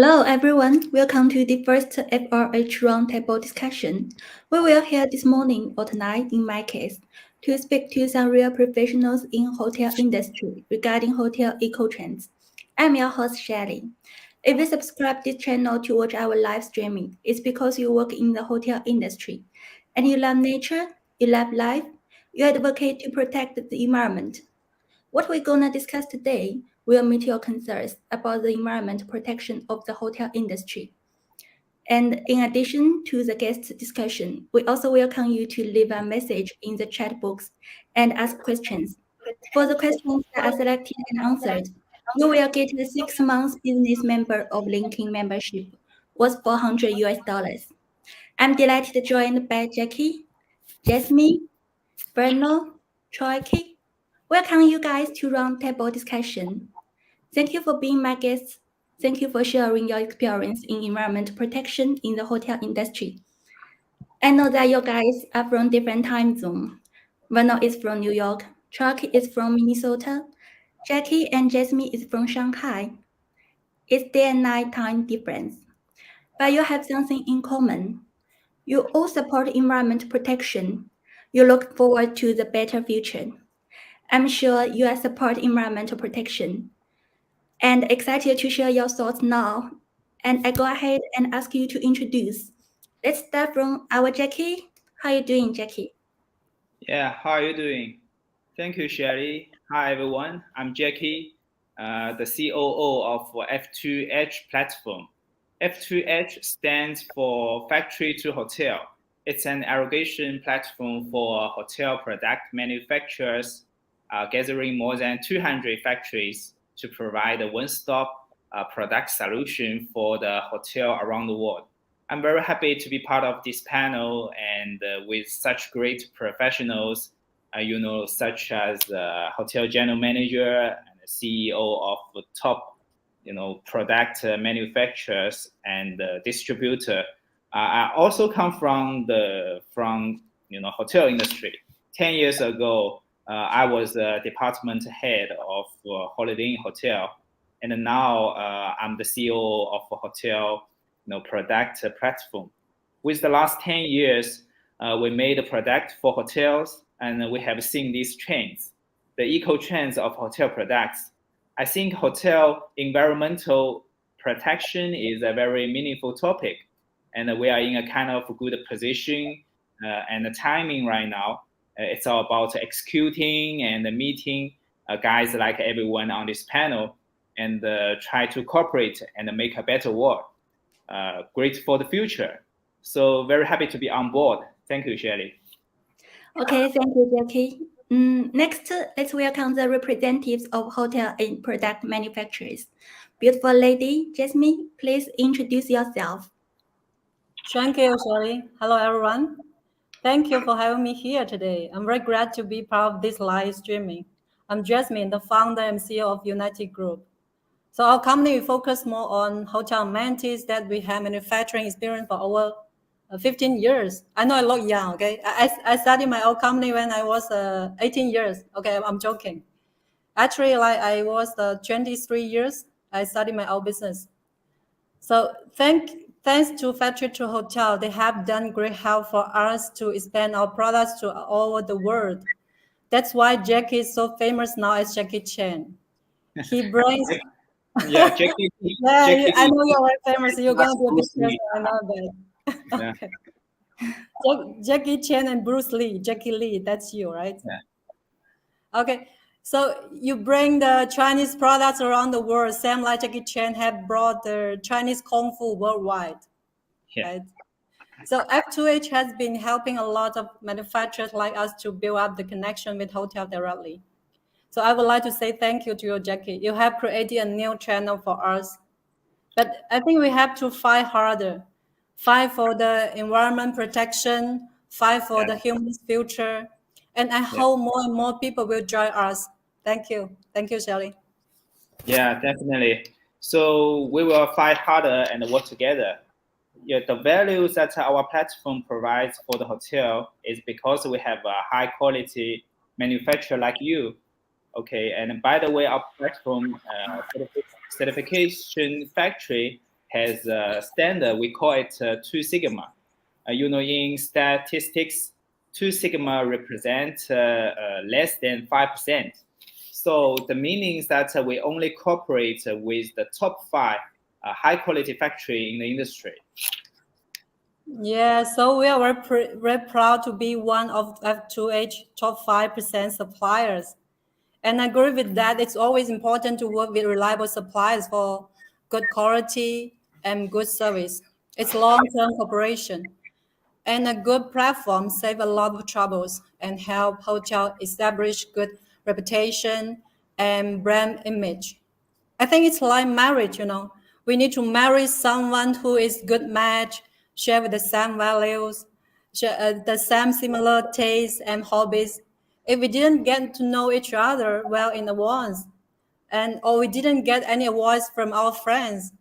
Hello everyone, welcome to the first FRH Roundtable discussion. We will here this morning or tonight in my case to speak to some real professionals in hotel industry regarding hotel eco-trends. I'm your host Shelly. If you subscribe this channel to watch our live streaming, it's because you work in the hotel industry and you love nature, you love life, you advocate to protect the environment. What we're gonna discuss today will meet your concerns about the environment protection of the hotel industry. And in addition to the guest discussion, we also welcome you to leave a message in the chat box and ask questions. For the questions that are selected and answered, you will get a 6 months business member of LinkedIn membership worth $400. I'm delighted joined by Jacky, Jasmine, Vernon, Chogyal. Welcome you guys to Roundtable discussion. Thank you for being my guests. Thank you for sharing your experience in environment protection in the hotel industry. I know that you guys are from different time zones. Vernon is from New York, Chuck is from Minnesota, Jacky and Jasmine is from Shanghai. It's day and night time difference. But you have something in common. You all support environment protection. You look forward to the better future. I'm sure you are support environmental protection and excited to share your thoughts now. And I go ahead and ask you to introduce. Let's start from our Jacky. How are you doing, Jacky? Yeah, how are you doing? Thank you, Shelly. Hi, everyone. I'm Jacky, the COO of F2H platform. F2H stands for Factory to Hotel. It's an aggregation platform for hotel product manufacturers, gathering more than 200 factories to provide a one-stop product solution for the hotel around the world. I'm very happy to be part of this panel and with such great professionals, such as the hotel general manager and the CEO of top, product manufacturers and distributor. I also come from hotel industry. 10 years ago, I was a department head of Holiday Inn Hotel, and now I'm the CEO of a hotel product platform. With the last 10 years, we made a product for hotels, and we have seen these trends, the eco trends of hotel products. I think hotel environmental protection is a very meaningful topic, and we are in a kind of good position and the timing right now. It's all about executing and meeting guys like everyone on this panel and try to cooperate and make a better world. Great for the future. So very happy to be on board. Thank you, Shelly. Okay, thank you, Jacky. Next, let's welcome the representatives of hotel and product manufacturers. Beautiful lady, Jasmine, please introduce yourself. Thank you, Shelly. Hello, everyone. Thank you for having me here today. I'm very glad to be part of this live streaming. I'm Jasmine, the founder and CEO of United Group. So our company focus more on hotel amenities that we have manufacturing experience for over 15 years. I know I look young, okay? I started my own company when I was 18 years. Okay, I'm joking. Actually, like I was 23 years, I started my own business. So thanks to Factory to Hotel, they have done great help for us to expand our products to all over the world. That's why Jacky is so famous now as Jacky Chan. He brings. Yeah, Jacky. Yeah, I know you're very famous. You're gonna be a big person. I know that. Yeah. Okay. Jacky Chan and Bruce Lee. Jacky Lee, that's you, right? Yeah. Okay. So you bring the Chinese products around the world, same like Jacky Chan have brought the Chinese Kung Fu worldwide. Yeah. Right? So F2H has been helping a lot of manufacturers like us to build up the connection with hotel directly. So I would like to say thank you to you, Jacky. You have created a new channel for us. But I think we have to fight harder. Fight for the environment protection, fight for the human's future. And I hope more and more people will join us. Thank you. Thank you, Shelly. Yeah, definitely. So we will fight harder and work together. Yeah, the values that our platform provides for the hotel is because we have a high quality manufacturer like you. Okay, and by the way, our platform certification factory has a standard. We call it 2 sigma. In statistics, 2 sigma represent less than 5%. So the meaning is that we only cooperate with the top 5 high-quality factory in the industry. Yeah, so we are very proud to be one of F2H top 5% suppliers. And I agree with that. It's always important to work with reliable suppliers for good quality and good service. It's long-term cooperation. And a good platform save a lot of troubles and help hotel establish good reputation and brand image. I think it's like marriage, We need to marry someone who is good match, share with the same values, share, the same similar tastes and hobbies. If we didn't get to know each other well in advance, or we didn't get any advice from our friends,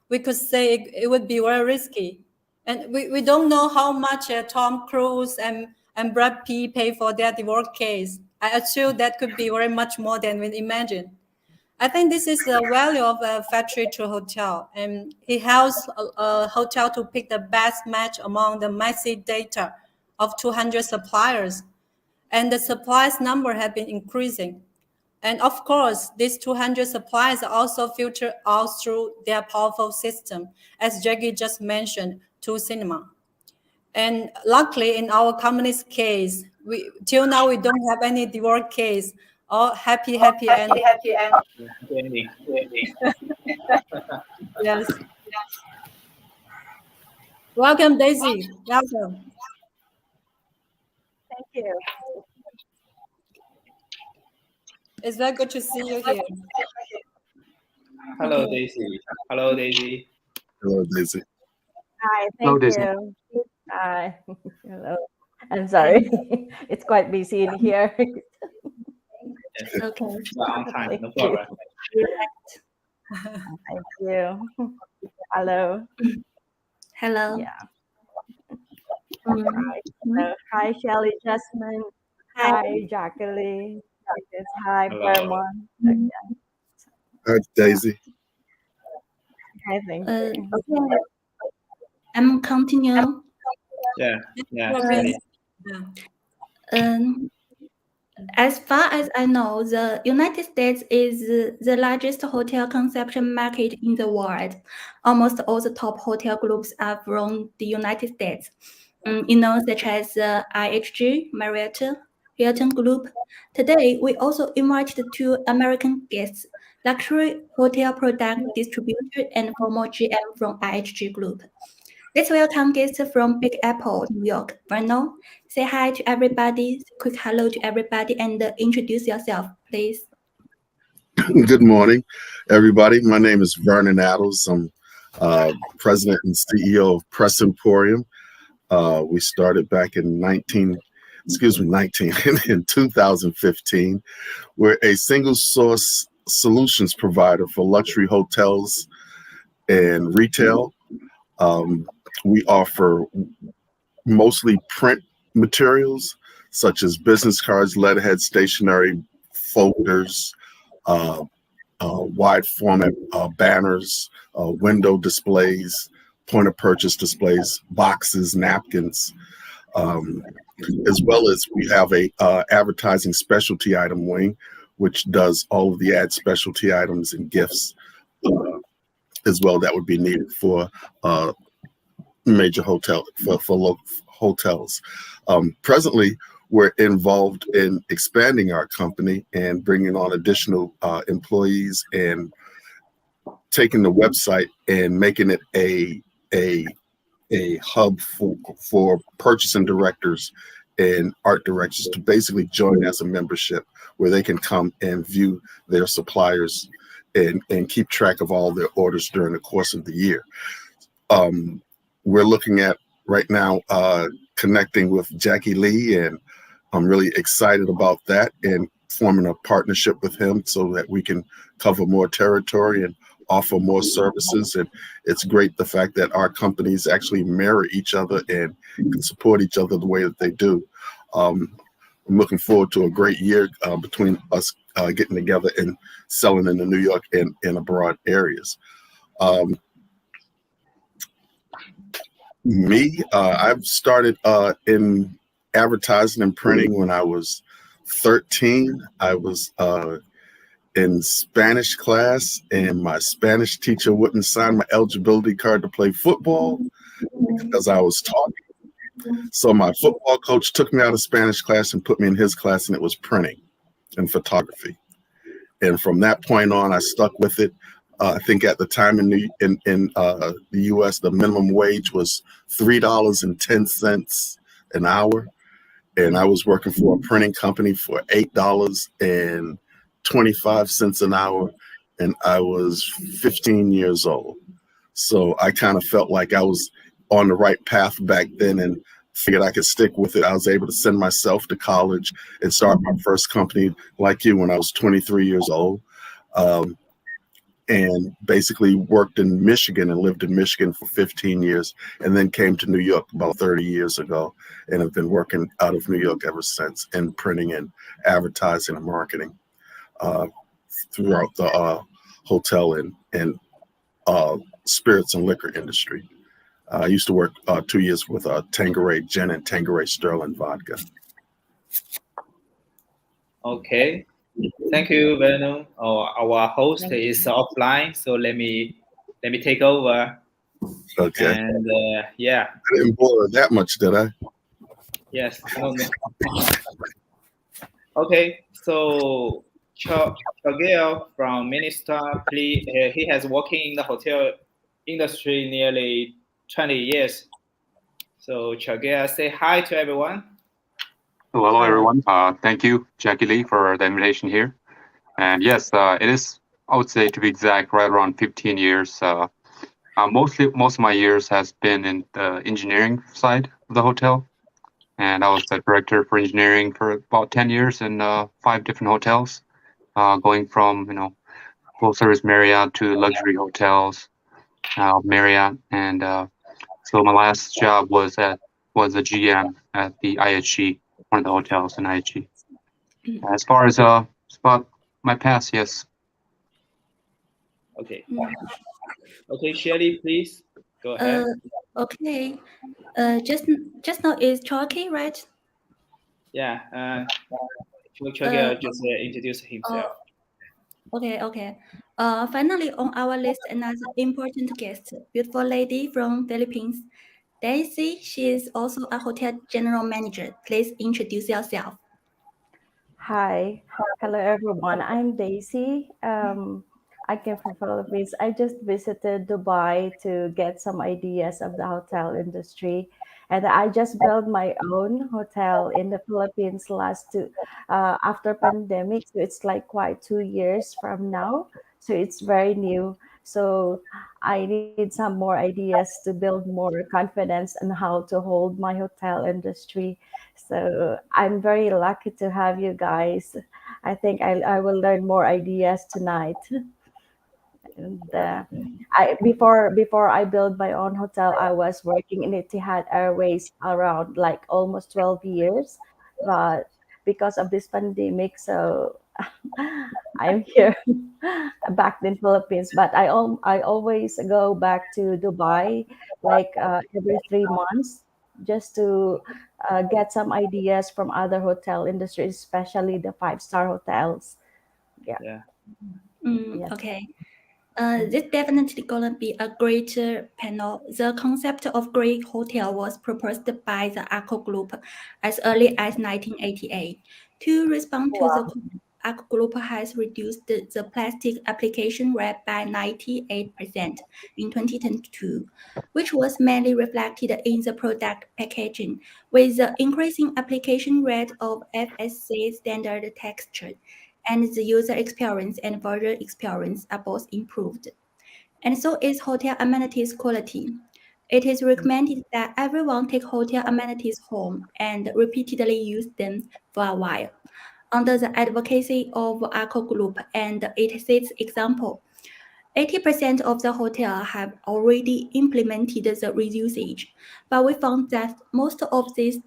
we could say it would be very risky. And we don't know how much Tom Cruise and Brad Pitt pay for their divorce case. I assume that could be very much more than we imagine. I think this is the value of a factory to hotel, and it helps a hotel to pick the best match among the massive data of 200 suppliers. And the suppliers number have been increasing. And of course, these 200 suppliers are also filtered out through their powerful system, as Jacky just mentioned, 2 Cinema. And luckily, in our company's case, till now we don't have any divorce case. All happy end. Yes. Welcome, Daisy. Welcome. Thank you. It's very good to see you here. Hello, Daisy. Hello, Daisy. Hello, Daisy. Hi, thank you. Hi. Hello. I'm sorry. It's quite busy in here. Yes. Okay. On time, no problem. Thank you. Hello. Hello. Yeah. Hi, Shelly, Jasmine. Hi, Jacky. Hi, Vernon. Okay. Hi, Daisy. Hi, thank you. Okay. I'm continue. Yeah. As far as I know, the United States is the largest hotel consumption market in the world. Almost all the top hotel groups are from the United States. Such as IHG, Marriott, Hilton Group. Today, we also invited 2 American guests, luxury hotel product distributor and former GM from IHG Group. Let's welcome guests from Big Apple, New York. Vernon, say hi to everybody, quick hello to everybody, and introduce yourself, please. Good morning, everybody. My name is Vernon Adams. I'm president and CEO of Press Emporium. We started back in 2015. We're a single source solutions provider for luxury hotels and retail. We offer mostly print materials such as business cards, letterhead, stationery, folders, wide format banners, window displays, point of purchase displays, boxes, napkins, as well as we have a advertising specialty item wing, which does all of the ad specialty items and gifts as well that would be needed for major hotel for local hotels. Presently, we're involved in expanding our company and bringing on additional employees and taking the website and making it a hub for purchasing directors and art directors to basically join as a membership where they can come and view their suppliers and keep track of all their orders during the course of the year. We're looking at right now connecting with Jacky Lee, and I'm really excited about that and forming a partnership with him so that we can cover more territory and offer more services. And it's great the fact that our companies actually mirror each other and can support each other the way that they do. I'm looking forward to a great year between us getting together and selling in the New York and abroad areas. Me, I've started in advertising and printing when I was 13. I was in Spanish class, and my Spanish teacher wouldn't sign my eligibility card to play football because I was talking. So my football coach took me out of Spanish class and put me in his class, and it was printing and photography. And from that point on, I stuck with it. I think at the time in the U.S., the minimum wage was $3.10 an hour, and I was working for a printing company for $8.25 an hour, and I was 15 years old. So I kind of felt like I was on the right path back then, and figured I could stick with it. I was able to send myself to college and start my first company like you when I was 23 years old. And basically worked in Michigan and lived in Michigan for 15 years, and then came to New York about 30 years ago, and have been working out of New York ever since in printing and advertising and marketing throughout the hotel and spirits and liquor industry. I used to work 2 years with Tanqueray Gin and Tanqueray Sterling Vodka. Okay. Thank you, Vernon. Our host is offline, so let me take over. Okay. And yeah. I didn't bore her that much, did I? Yes. No. Okay. So Chogyal from Minnesota, he has working in the hotel industry nearly 20 years. So Chogyal, say hi to everyone. Hello, everyone. Thank you, Jacky Lee, for the invitation here. And yes, it is, I would say, to be exact, right around 15 years. Most of my years has been in the engineering side of the hotel. And I was the director for engineering for about 10 years in 5 different hotels, going from, full service Marriott to luxury hotels, Marriott. And so my last job was a GM at the IHG, one of the hotels in IHG. As far as about my past, yes. Okay. Okay, Shelly, please go ahead. Okay. Just now is Jacky, right? Yeah. Chogyal just introduce himself. Okay. Finally on our list, another important guest, beautiful lady from Philippines, Daisy. She is also a hotel general manager. Please introduce yourself. Hi, hello everyone. I'm Daisy. I came from Philippines. I just visited Dubai to get some ideas of the hotel industry, and I just built my own hotel in the Philippines after pandemic. So it's like quite 2 years from now. So it's very new. So I need some more ideas to build more confidence on how to hold my hotel industry. So I'm very lucky to have you guys. I think I will learn more ideas tonight. And before I build my own hotel, I was working in Etihad Airways around like almost 12 years, but because of this pandemic, so I'm here back in Philippines. But I always go back to Dubai like every 3 months just to get some ideas from other hotel industries, especially the 5-star hotels. Yeah. Yes. Okay. This definitely gonna be a great panel. The concept of great hotel was proposed by the Arco Group as early as 1988. To respond to the Arco Group has reduced the plastic application rate by 98% in 2022, which was mainly reflected in the product packaging, with the increasing application rate of FSC standard texture and the user experience and visual experience are both improved. And so is hotel amenities quality. It is recommended that everyone take hotel amenities home and repeatedly use them for a while. Under the advocacy of Arco Group and its example, 80% of the hotel have already implemented the reusage, but we found that most of these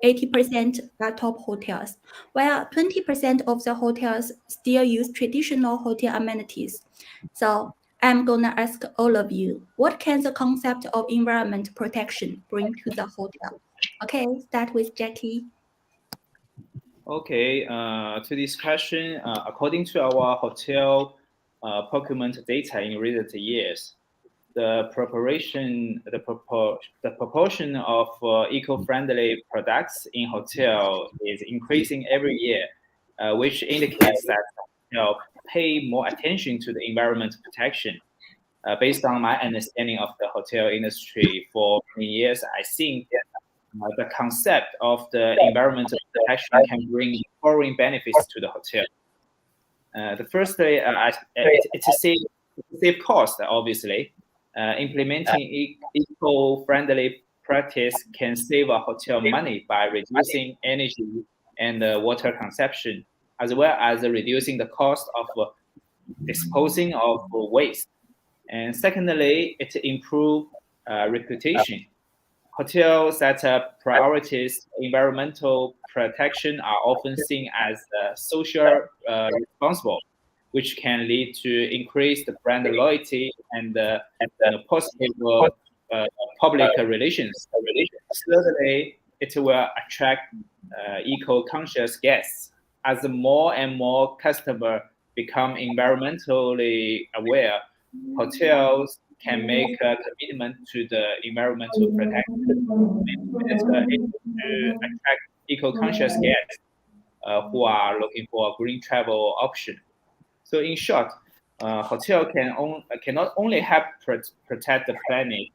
80% are top hotels, while 20% of the hotels still use traditional hotel amenities. So I'm gonna ask all of you, what can the concept of environment protection bring to the hotel? Okay, start with Jacky. Okay, to this question, according to our hotel procurement data in recent years, the proportion of eco-friendly products in hotel is increasing every year, which indicates that pay more attention to the environment protection. Based on my understanding of the hotel industry for many years, I think the concept of the environmental protection can bring foreign benefits to the hotel. The first, it's a save cost, obviously. Implementing eco-friendly practice can save a hotel money by reducing energy and water consumption, as well as reducing the cost of disposing of waste. And secondly, it improves reputation. Hotels that prioritize environmental protection are often seen as social responsible, which can lead to increased brand loyalty and positive public relations. Thirdly, it will attract eco-conscious guests as more and more customers become environmentally aware. Hotels can make a commitment to the environmental protection. It's able to attract eco-conscious guests who are looking for a green travel option. So in short, hotel can not only help protect the planet,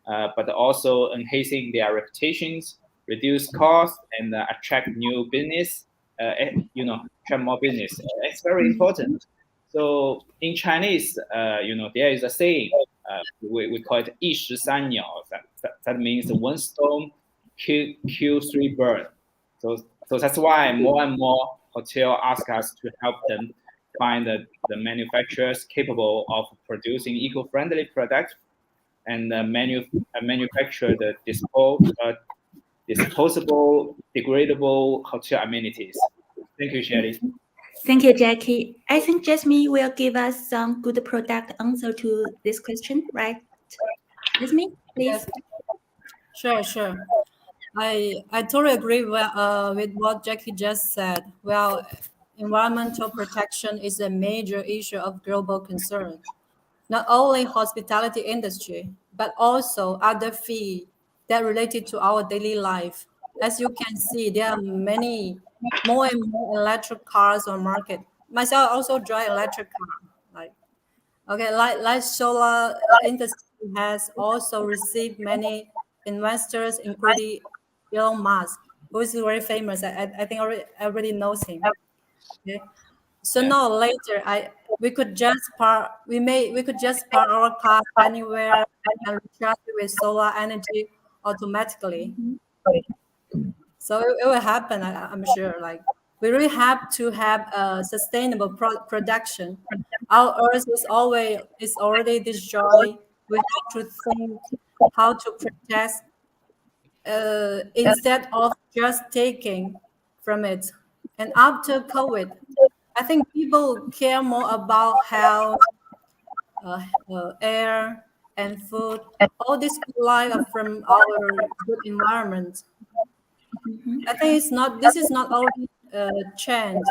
but also enhancing their reputations, reduce costs, and attract new business. Attract more business. It's very important. So in Chinese, there is a saying. We call it 一石三鸟. That means one stone kill three birds. So that's why more and more hotel ask us to help them find the manufacturers capable of producing eco-friendly products and manufacture the disposable, degradable hotel amenities. Thank you, Shelly. Thank you, Jacky. I think Jasmine will give us some good product answer to this question, right? Jasmine, please. Yes. Sure. I totally agree with what Jacky just said. Well, environmental protection is a major issue of global concern. Not only hospitality industry, but also other fields that related to our daily life. As you can see, there are more and more electric cars on market. Myself also drive electric car. Like solar industry has also received many investors, including Elon Musk, who is very famous. I think everybody knows him. Okay. So now later, we could just park our car anywhere and recharge it with solar energy automatically. So it will happen, I'm sure. Like we really have to have a sustainable production. Our Earth is already destroyed. We have to think how to protect instead of just taking from it. And after COVID, I think people care more about health, air, and food. All this good life are from our good environment. I think this is not only change.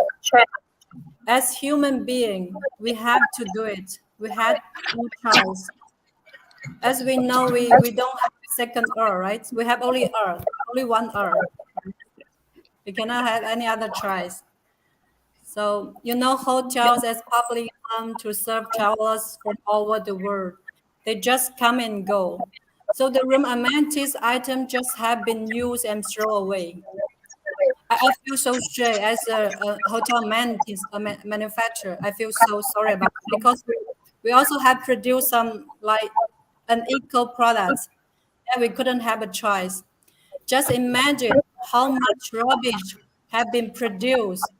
As human being, we have to do it. We had no choice. As we know, we don't have a second Earth, right? We have only Earth, only one Earth. We cannot have any other choice. So, hotels as public to serve travelers from all over the world. They just come and go. So the room amenities item just have been used and thrown away. I feel so strange as a hotel amenities manufacturer. I feel so sorry about it because we also have produced some like an eco products that we couldn't have a choice. Just imagine how much rubbish have been produced.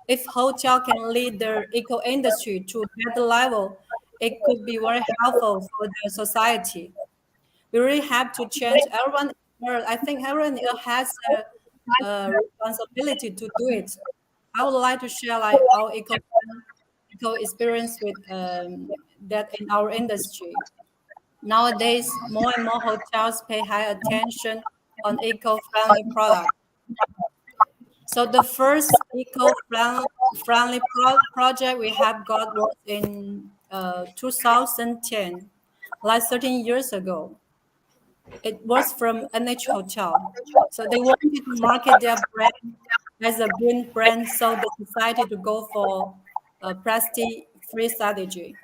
If hotel can lead the eco industry to a better level, it could be very helpful for the society. We really have to change. I think everyone has a responsibility to do it. I would like to share like our eco eco experience with that in our industry. Nowadays, more and more hotels pay high attention on eco-friendly products. So the first eco-friendly project we have got was in 2010, like 13 years ago. It was from NH Hotel. So they wanted to market their brand as a green brand, so they decided to go for a plastic-free strategy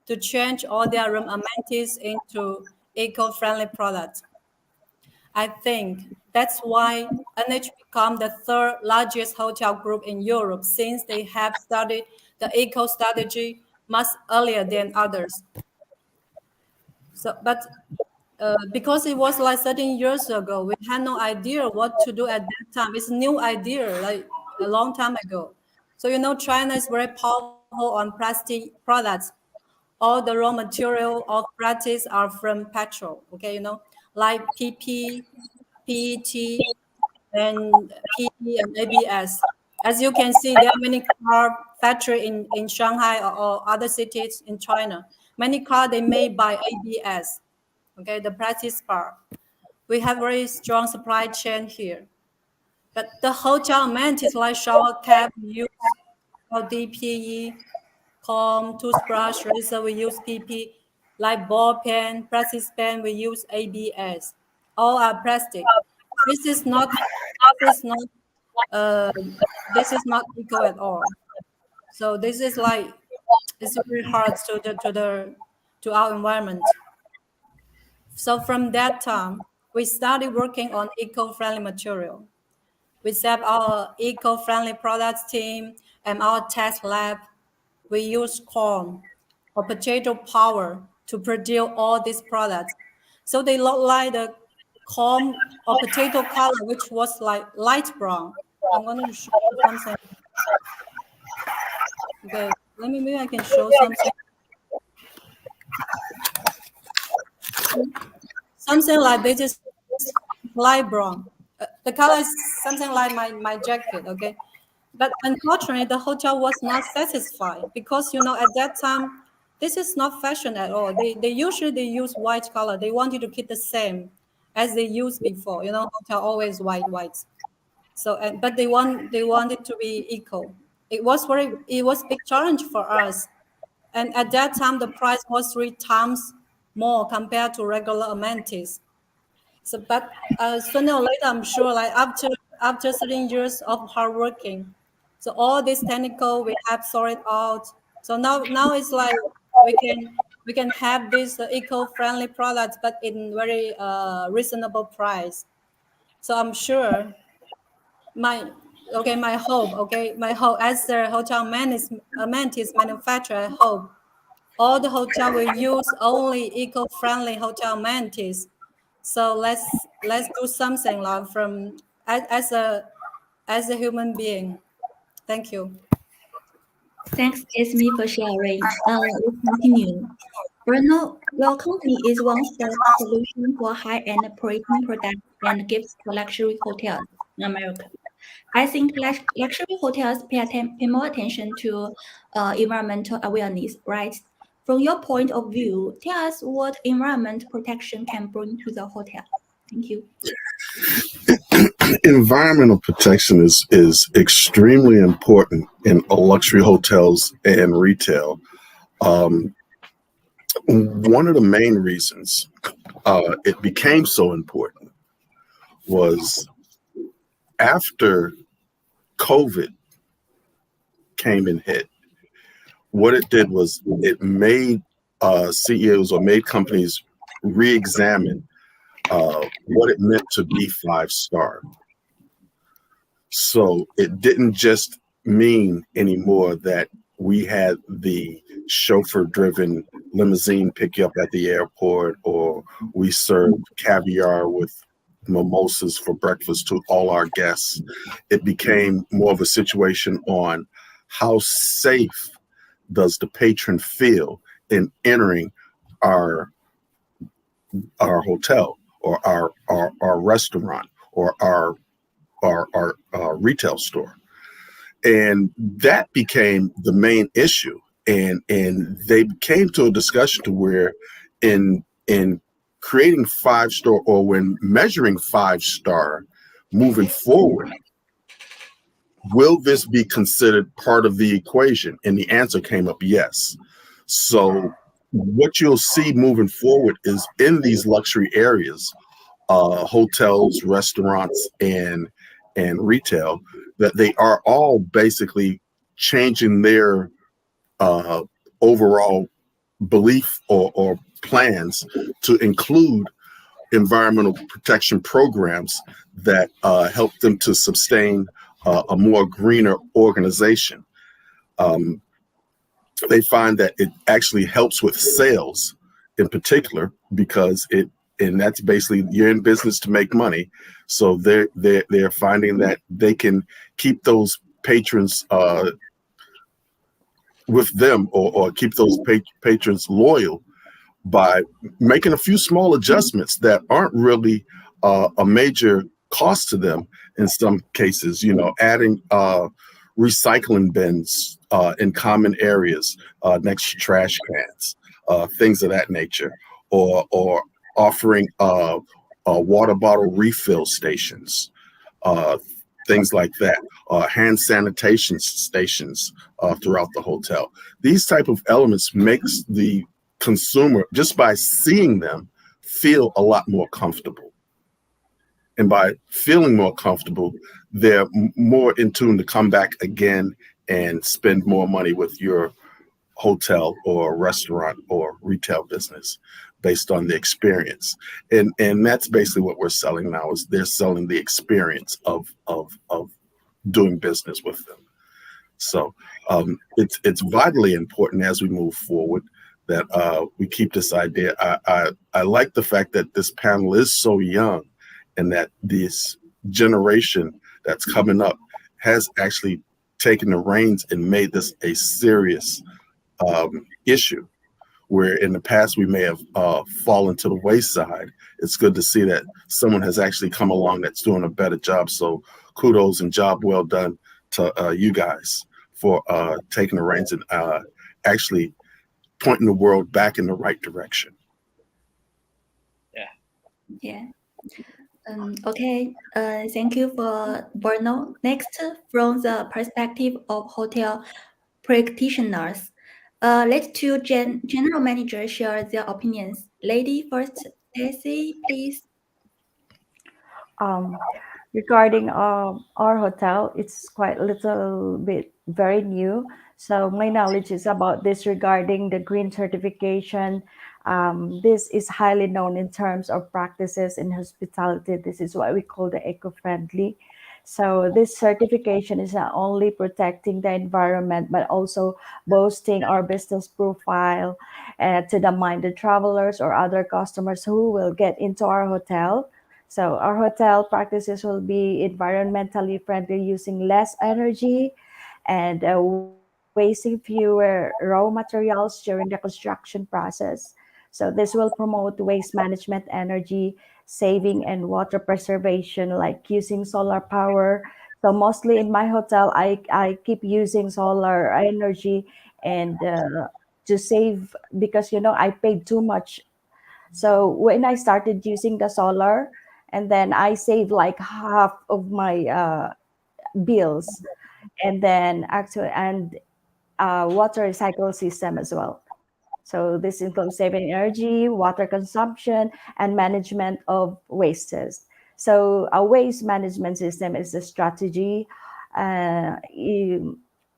to change all their room amenities into eco-friendly products. I think that's why NH became the third largest hotel group in Europe, since they have started the eco strategy much earlier than others. So, but because it was like 13 years ago, we had no idea what to do at that time. It's a new idea, like a long time ago. So China is very powerful on plastic products. All the raw material of plastics are from petrol. Okay, like PP, PET, and PE and ABS. As you can see, there are many car factory in Shanghai or other cities in China. Many cars they made by ABS. Okay, the plastic part. We have very strong supply chain here. But the hotel amenities like shower cap, we use DPE, comb, toothbrush, razor, we use PP, like ball pen, plastic pen, we use ABS. All are plastic. This is not this is not uh, this is not eco at all. So this is like it's very hard to our environment. So from that time, we started working on eco-friendly material. We set our eco-friendly products team and our test lab. We use corn or potato power to produce all these products. So they look like the corn or potato color, which was like light brown. I'm going to show you something. Okay, maybe I can show something. Something like this is light brown. The color is something like my jacket, okay? But unfortunately, the hotel was not satisfied because, at that time, this is not fashion at all. They usually use white color. They wanted to keep the same as they used before. Hotel always white. So, but they wanted to be eco. It was big challenge for us. And at that time, the price was 3 times more compared to regular amenities. So, but sooner or later, I'm sure, like after 13 years of hard working, so all this technical we have sorted out. So now it's like we can have these eco-friendly products, but in very reasonable price. So I'm sure my hope as the hotel amenities manufacturer, I hope all the hotel will use only eco-friendly hotel amenities. So let's do something like from as a human being. Thank you. Thanks, Jasmine, for sharing. Let's continue. Vernon, your company is one-stop solution for high-end premium products and gifts for luxury hotels in America. I think luxury hotels pay more attention to environmental awareness, right? From your point of view, tell us what environment protection can bring to the hotel. Thank you. Environmental protection is extremely important in luxury hotels and retail. One of the main reasons it became so important was after COVID came and hit. What it did was it made CEOs or made companies re-examine what it meant to be 5-star. So it didn't just mean anymore that we had the chauffeur-driven limousine pick you up at the airport, or we served caviar with mimosas for breakfast to all our guests. It became more of a situation on how safe does the patron feel in entering our hotel or our restaurant or our retail store. And that became the main issue. and they came to a discussion to where in creating 5-star, or when measuring 5-star moving forward, will this be considered part of the equation? And the answer came up yes. So what you'll see moving forward is in these luxury areas, hotels, restaurants, and retail, that they are all basically changing their overall belief or plans to include environmental protection programs that help them to sustain a more greener organization. They find that it actually helps with sales in particular, because and that's basically, you're in business to make money. So they're finding that they can keep those patrons with them, or keep those patrons loyal by making a few small adjustments that aren't really a major cost to them. In some cases, adding recycling bins in common areas next to trash cans, things of that nature, or offering water bottle refill stations, things like that, hand sanitation stations throughout the hotel. These type of elements makes the consumer, just by seeing them, feel a lot more comfortable. And by feeling more comfortable, they're more in tune to come back again and spend more money with your hotel or restaurant or retail business based on the experience. And that's basically what we're selling now, is they're selling the experience of doing business with them. So it's vitally important as we move forward that we keep this idea. I like the fact that this panel is so young, and that this generation that's coming up has actually taken the reins and made this a serious issue, where in the past we may have fallen to the wayside. It's good to see that someone has actually come along that's doing a better job. So kudos and job well done to you guys for taking the reins and actually pointing the world back in the right direction. Yeah. Okay. Thank you for Vernon. Next, from the perspective of hotel practitioners, let two general managers share their opinions. Lady first, Daisy, please. Regarding our hotel, it's quite a little bit very new. So my knowledge is about this regarding the green certification. This is highly known in terms of practices in hospitality. This is what we call the eco-friendly. So this certification is not only protecting the environment, but also boosting our business profile to the minded travelers or other customers who will get into our hotel. So our hotel practices will be environmentally friendly, using less energy and wasting fewer raw materials during the construction process. So this will promote waste management, energy saving, and water preservation, like using solar power. So mostly in my hotel, I keep using solar energy and to save, because I paid too much. So when I started using the solar, and then I save like half of my bills, and then actually, and water recycle system as well. So this includes saving energy, water consumption, and management of wastes. So a waste management system is a strategy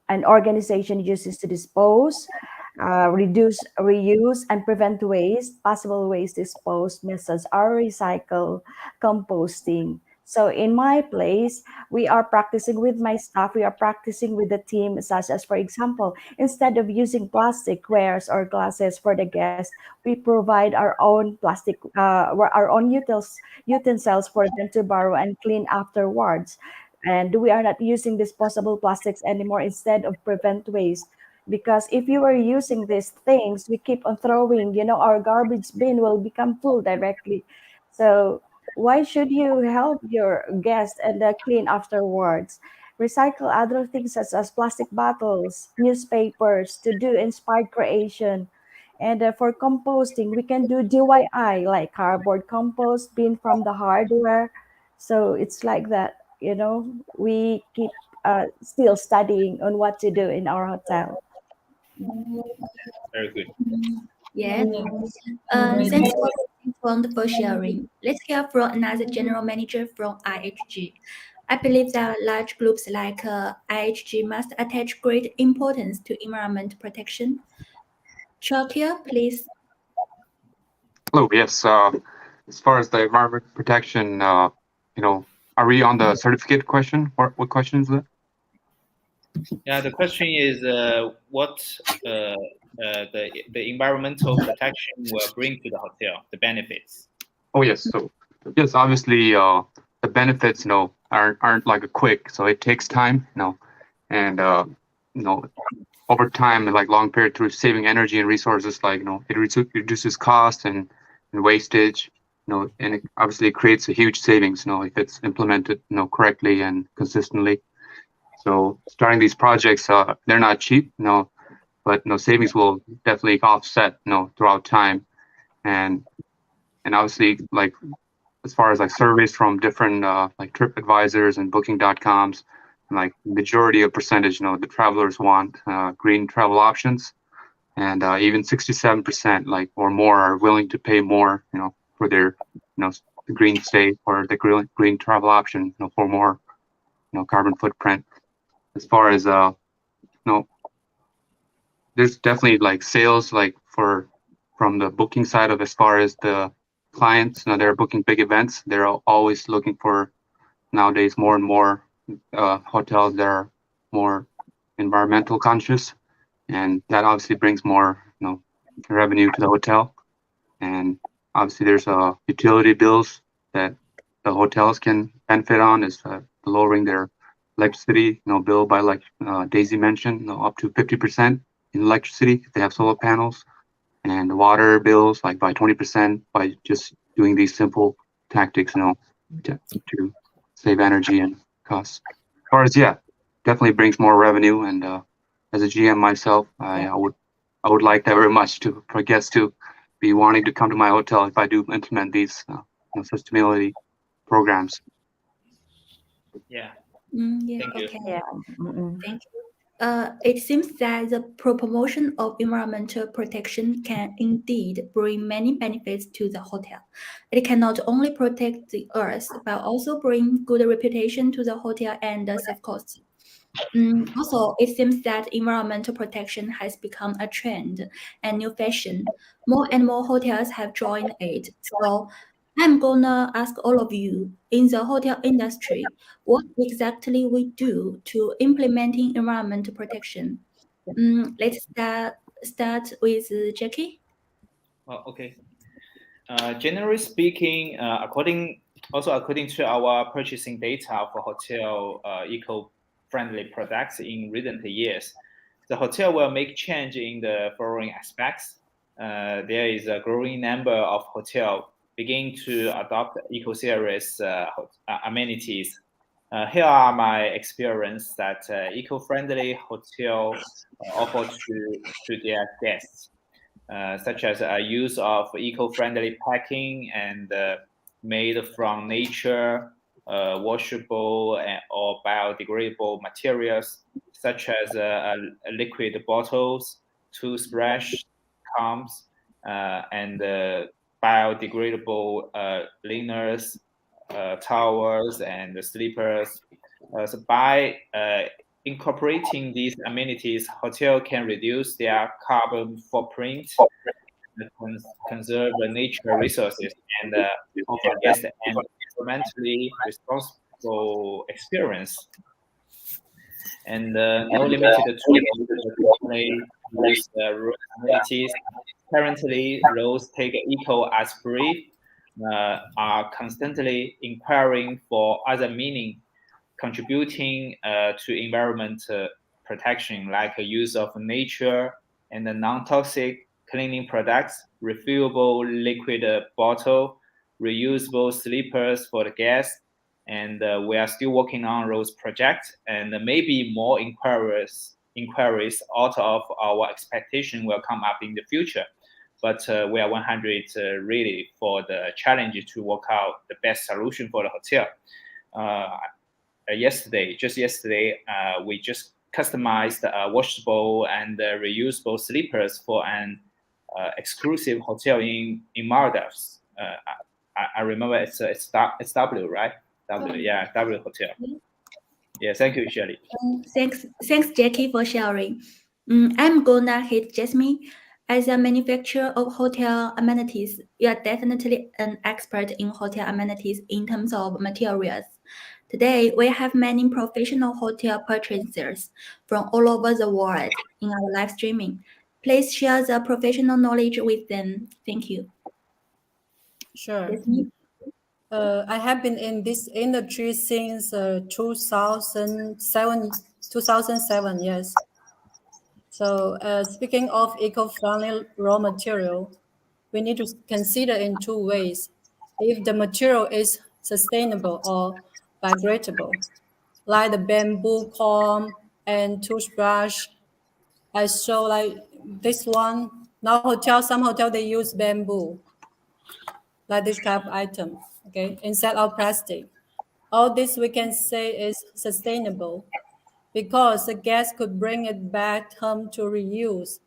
an organization uses to dispose, reduce, reuse, and prevent waste. Possible waste disposed methods are recycle, composting. So in my place, we are practicing with my staff, we are practicing with the team, such as, for example, instead of using plastic wares or glasses for the guests, we provide our own plastic, our own utensils for them to borrow and clean afterwards. And we are not using disposable plastics anymore, instead of prevent waste. Because if you are using these things, we keep on throwing, our garbage bin will become full directly. So why should you help your guest and clean afterwards? recycle other things such as plastic bottles, newspapers to do inspired creation. And for composting, we can do DIY like cardboard compost bin from the hardware. So it's like that, we keep still studying on what to do in our hotel. Very good. Yeah. Thanks for wonderful sharing. Let's hear from another general manager from IHG. I believe that large groups like IHG must attach great importance to environment protection. Chogyal, please. Hello. Yes. As far as the environment protection, are we on the certificate question? What question is that? Yeah, the question is what the environmental protection will bring to the hotel, the benefits. Oh yes. So yes, obviously the benefits, aren't like a quick. So it takes time, and over time, like long period, through saving energy and resources, like it reduces cost and wastage, and it obviously creates a huge savings, if it's implemented, correctly and consistently. So starting these projects, they're not cheap, but savings will definitely offset, throughout time, and obviously, like as far as like surveys from different like trip advisors and booking.coms, like majority of percentage, the travelers want green travel options, and even 67% like or more are willing to pay more, for their green stay or the green travel option, for more carbon footprint. As far as there's definitely like sales like from the booking side of, as far as the clients, they're booking big events, they're always looking for nowadays more and more hotels that are more environmental conscious, and that obviously brings more revenue to the hotel. And obviously there's utility bills that the hotels can benefit on, is lowering their electricity bill by, like Daisy mentioned, up to 50% in electricity if they have solar panels, and water bills like by 20% by just doing these simple tactics to save energy and costs. As far as, definitely brings more revenue, and as a GM myself, I would like that very much for guests to be wanting to come to my hotel if I do implement these sustainability programs. Yeah. Yeah. Thank you. Okay. Yeah. Thank you. It seems that the promotion of environmental protection can indeed bring many benefits to the hotel. It can not only protect the earth, but also bring good reputation to the hotel and save costs. Also, it seems that environmental protection has become a trend and new fashion. More and more hotels have joined it. So I'm gonna ask all of you in the hotel industry, what exactly we do to implementing environmental protection. Let's start with Jacky. Okay. Generally speaking, according to our purchasing data for hotel eco-friendly products in recent years, the hotel will make change in the following aspects. There is a growing number of hotels beginning to adopt eco-series amenities. Here are my experience that eco-friendly hotel offer to their guests. Such as use of eco-friendly packing and made from nature, washable or biodegradable materials, such as liquid bottles, toothbrush, combs, and biodegradable liners, towels, and slippers. So by incorporating these amenities, hotel can reduce their carbon footprint, conserve the nature resources, and offer guests an environmentally responsible experience. And no limited to use rural amenities. Currently, those take eco as brief are constantly inquiring for other meaning, contributing to environment protection, like use of nature and non-toxic cleaning products, refillable liquid bottle, reusable slippers for the guests, and we are still working on those projects, and maybe more inquiries out of our expectation will come up in the future. But we are 100 ready for the challenge to work out the best solution for the hotel. Just yesterday, we just customized washable and reusable sleepers for an exclusive hotel in Maldives. I remember it's W, right? W Hotel. Yeah, thank you, Shelly. Thanks, Jacky, for sharing. I'm gonna hit Jasmine. As a manufacturer of hotel amenities, you are definitely an expert in hotel amenities in terms of materials. Today, we have many professional hotel purchasers from all over the world in our live streaming. Please share the professional knowledge with them. Thank you. Sure. Jasmine? I have been in this industry since 2007, yes. So speaking of eco-friendly raw material, we need to consider in two ways. If the material is sustainable or biodegradable, like the bamboo comb and toothbrush. I show like this one. Now some hotel they use bamboo, like this type of item, okay, instead of plastic. All this we can say is sustainable because the guest could bring it back home to reuse.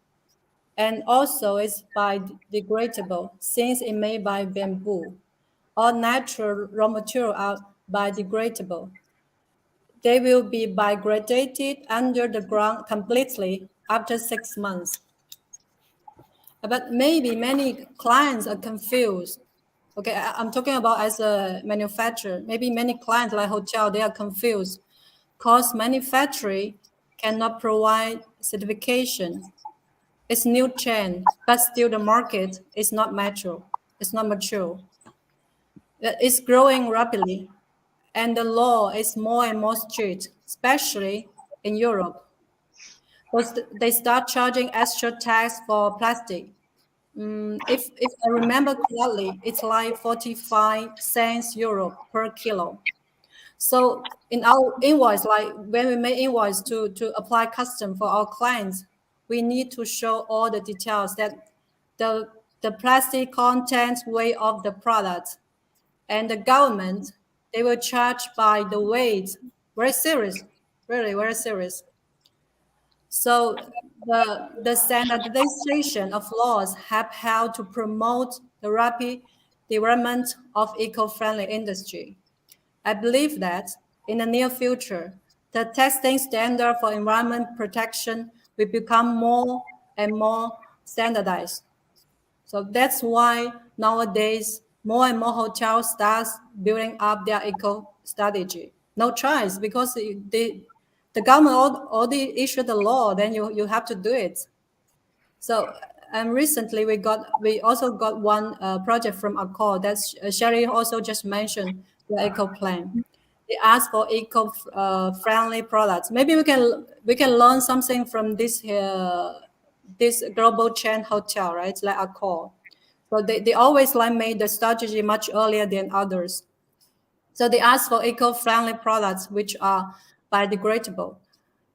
And also it's biodegradable since it's made by bamboo. All natural raw material are biodegradable. They will be biodegradated under the ground completely after 6 months. But maybe many clients are confused. Okay, I'm talking about as a manufacturer. Maybe many clients like hotel, they are confused because manufacturing cannot provide certification. It's new chain, but still the market is not mature. It's not mature. It's growing rapidly, and the law is more and more strict, especially in Europe. Because they start charging extra tax for plastic. If I remember correctly, it's like 45 cents euro per kilo. So in our invoice, like when we make invoice to apply custom for our clients, we need to show all the details that the plastic content weight of the product, and the government, they will charge by the weight. Very serious, really very serious. So the standardization of laws have helped to promote the rapid development of eco-friendly industry. I believe that in the near future, the testing standard for environment protection will become more and more standardized. So that's why nowadays more and more hotels start building up their eco strategy. No choice, because the government already issued the law, then you have to do it. So and recently we also got one project from Accor that Shelly also just mentioned, the eco plan. They asked for eco friendly products. Maybe we can learn something from this this global chain hotel, right? Like Accor. So they always like made the strategy much earlier than others. So they asked for eco-friendly products which are biodegradable.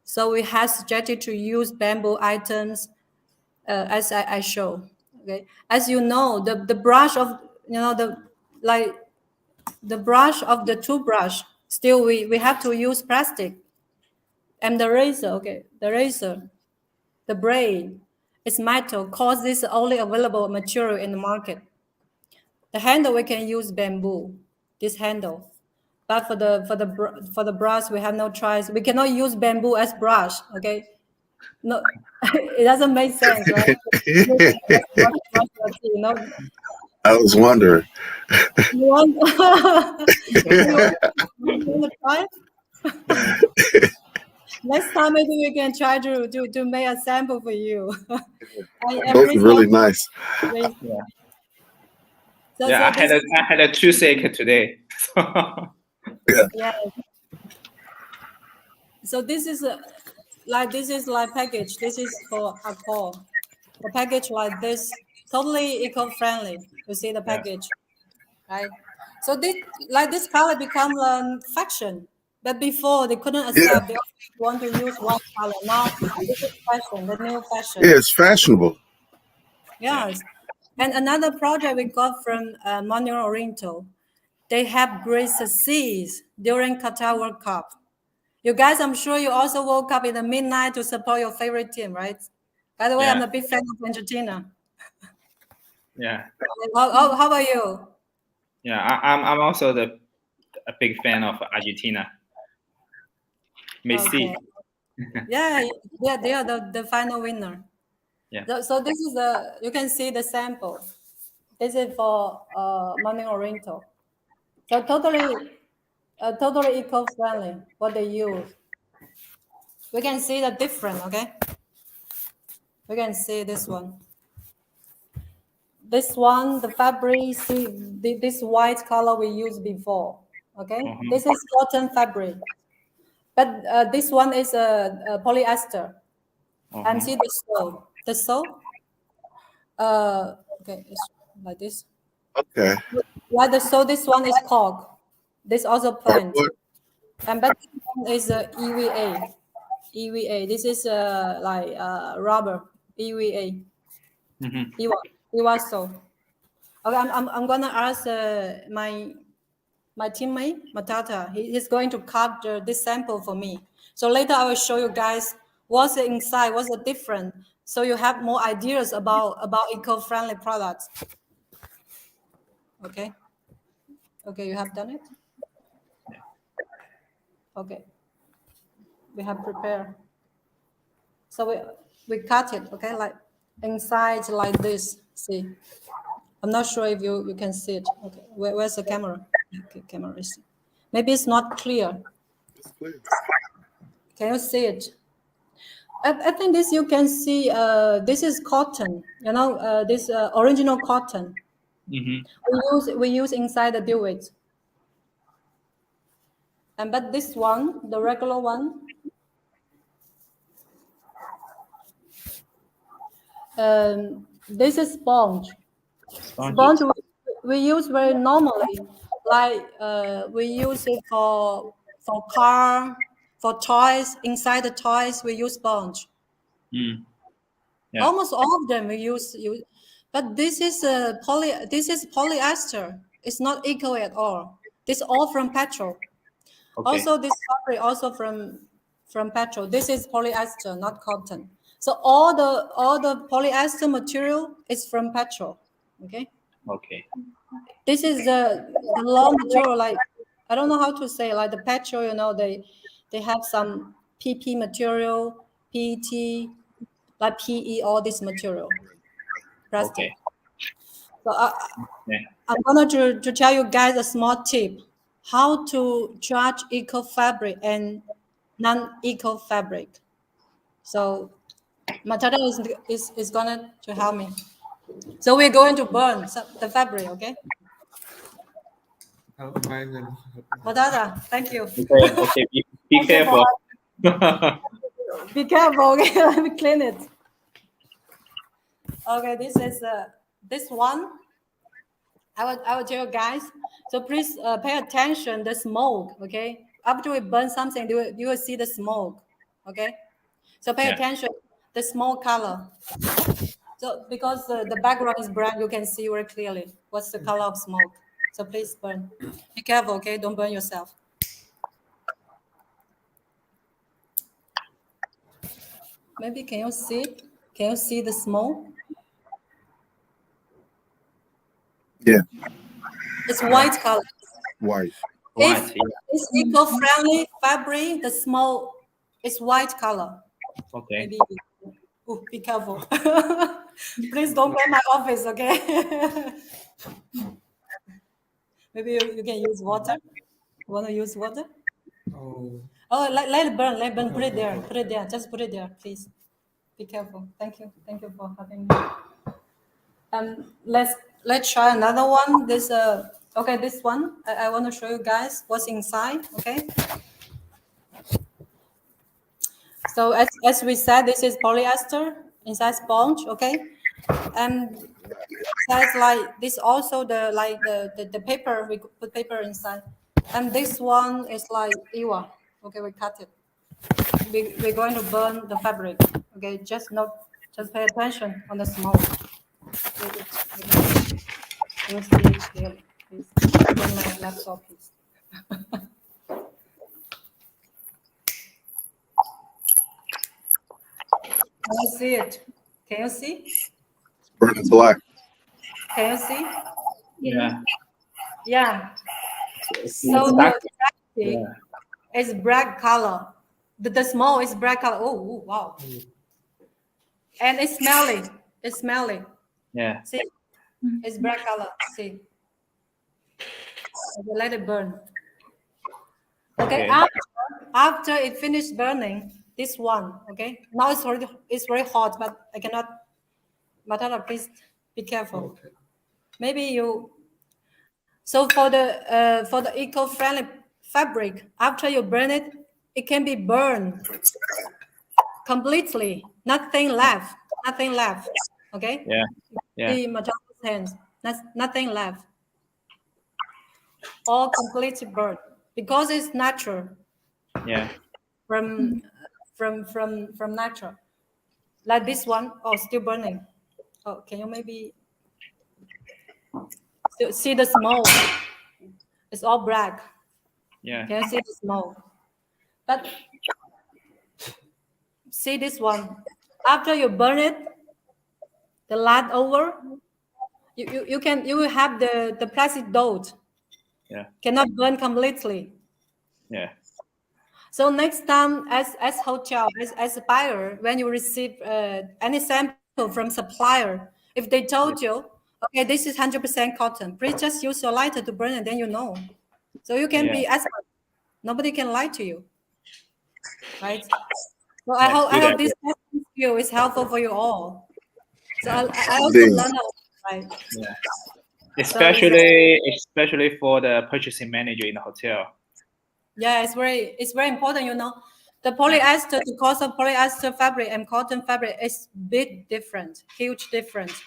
So we have suggested to use bamboo items, as I show. Okay, as you know, the brush of the brush of the toothbrush. Still, we have to use plastic. And the razor, okay, the razor, the braid, it's metal. Cause this is the only available material in the market. The handle we can use bamboo. This handle. But for the brush, we have no choice. We cannot use bamboo as brush. Okay, no, it doesn't make sense, right? You know. I was wondering. You want, you want to try? Next time, maybe we can try to make a sample for you. Those are really nice. So, I had a toothache today. Yeah. So this is like package. This is for Accor. The package like this, totally eco-friendly. You see the package, right? So this color become fashion. But before they couldn't accept. They only want to use one color. Now this is fashion, the new fashion. Yeah, it's fashionable. Yes. And another project we got from Vernon Oriental, they have graced the seas during Qatar World Cup. You guys, I'm sure you also woke up in the midnight to support your favorite team, right? By the way, I'm a big fan of Argentina. Yeah. How about you? Yeah, I'm also a big fan of Argentina. Messi. Okay. yeah, they are the final winner. Yeah. So this is you can see the sample. This is for Vernon Oriental. So totally eco-friendly what they use. We can see the difference, okay? We can see this one. This one, the fabric, see this white color we used before, okay? This is cotton fabric. But this one is a polyester. And see the sole. The sole? Okay, it's like this. Okay. Like the sole, this one is cork. This also plant. And but this one is EVA. EVA. This is like rubber. EVA. EVA sole. Okay, I'm gonna ask my teammate Matata. He's going to cut this sample for me. So later I will show you guys what's inside, what's the difference, so you have more ideas about eco-friendly products. Okay. Okay, you have done it. Okay. We have prepared. So we cut it. Okay, like inside like this. See. I'm not sure if you can see it. Okay, where's the camera? Okay, camera is. Maybe it's not clear. It's clear. Can you see it? I think this you can see. This is cotton. You know, this original cotton. We use inside the duvet. And but this one, the regular one. This is sponge. Sponge we use very normally, like we use it for car, for toys. Inside the toys, we use sponge. Yeah. Almost all of them we use. But this is polyester. It's not eco at all. This all from petrol. Okay. Also, this fabric also from petrol. This is polyester, not cotton. So all the polyester material is from petrol. Okay. Okay. This is the raw material. Like I don't know how to say. Like the petrol, you know, they have some PP material, PET, like PE, all this material. Plastic. Okay. So I'm going to tell you guys a small tip: how to judge eco fabric and non-eco fabric. So Matata is going to help me. So we're going to burn the fabric, okay? Matata, thank you. Okay, be careful. Be careful, okay? Let me clean it. Okay, this is this one. I will tell you guys. So please pay attention the smoke, okay? After we burn something, you will see the smoke, okay? So pay attention the smoke color. So because the background is brown, you can see very clearly what's the color of smoke. So please burn. Be careful, okay? Don't burn yourself. Maybe can you see it? Can you see the smoke? Yeah. It's white color. White. If it's eco-friendly fabric, the smoke is white color. Okay. Maybe. Ooh, be careful. Please don't burn my office, okay? Maybe you can use water. You want to use water? Oh, let it burn. Let it burn. Put it there. Put it there. Just put it there, please. Be careful. Thank you. Thank you for having me. Let's try another one. This okay. This one I want to show you guys what's inside. Okay. So as we said, this is polyester inside sponge. Okay. And That's like this also the paper, we put paper inside. And this one is like Iwa. Okay, we cut it. We're going to burn the fabric. Okay, just pay attention on the smoke. You'll see it clearly. Please. On my laptop, please. Can you see it? Can you see? Burning black. Can you see? Yeah. Yeah. It's So the dark. plastic is black color. The smoke is black color. Oh, wow. And it's smelly. It's smelly. Yeah. See? It's black color. See? Okay, let it burn. Okay. After it finished burning, this one. Okay. Now it's very hot, but I cannot. Matala, please be careful. Okay. Maybe you. So for the eco-friendly fabric, after you burn it, it can be burned completely. Nothing left. Nothing left. Okay. Yeah. See Matala's hands. Nothing left. All completely burned because it's natural. Yeah. From natural. Like this one. Oh, still burning. Oh, can you maybe still see the smoke? It's all black. Yeah. Can you see the smoke? But see this one. After you burn it, the light over, you will have the plastic dot. Yeah. Cannot burn completely. Yeah. So next time, as hotel, as a buyer, when you receive any sample from supplier, if they told you, okay, this is 100% cotton, please just use your lighter to burn it, then you know. So you can be expert. Nobody can lie to you, right? So I hope this skill is helpful for you all. So I also learned a lot, right? Yeah. Especially for the purchasing manager in the hotel. Yeah, it's very important, you know. The polyester, the cost of polyester fabric and cotton fabric is big different, huge difference.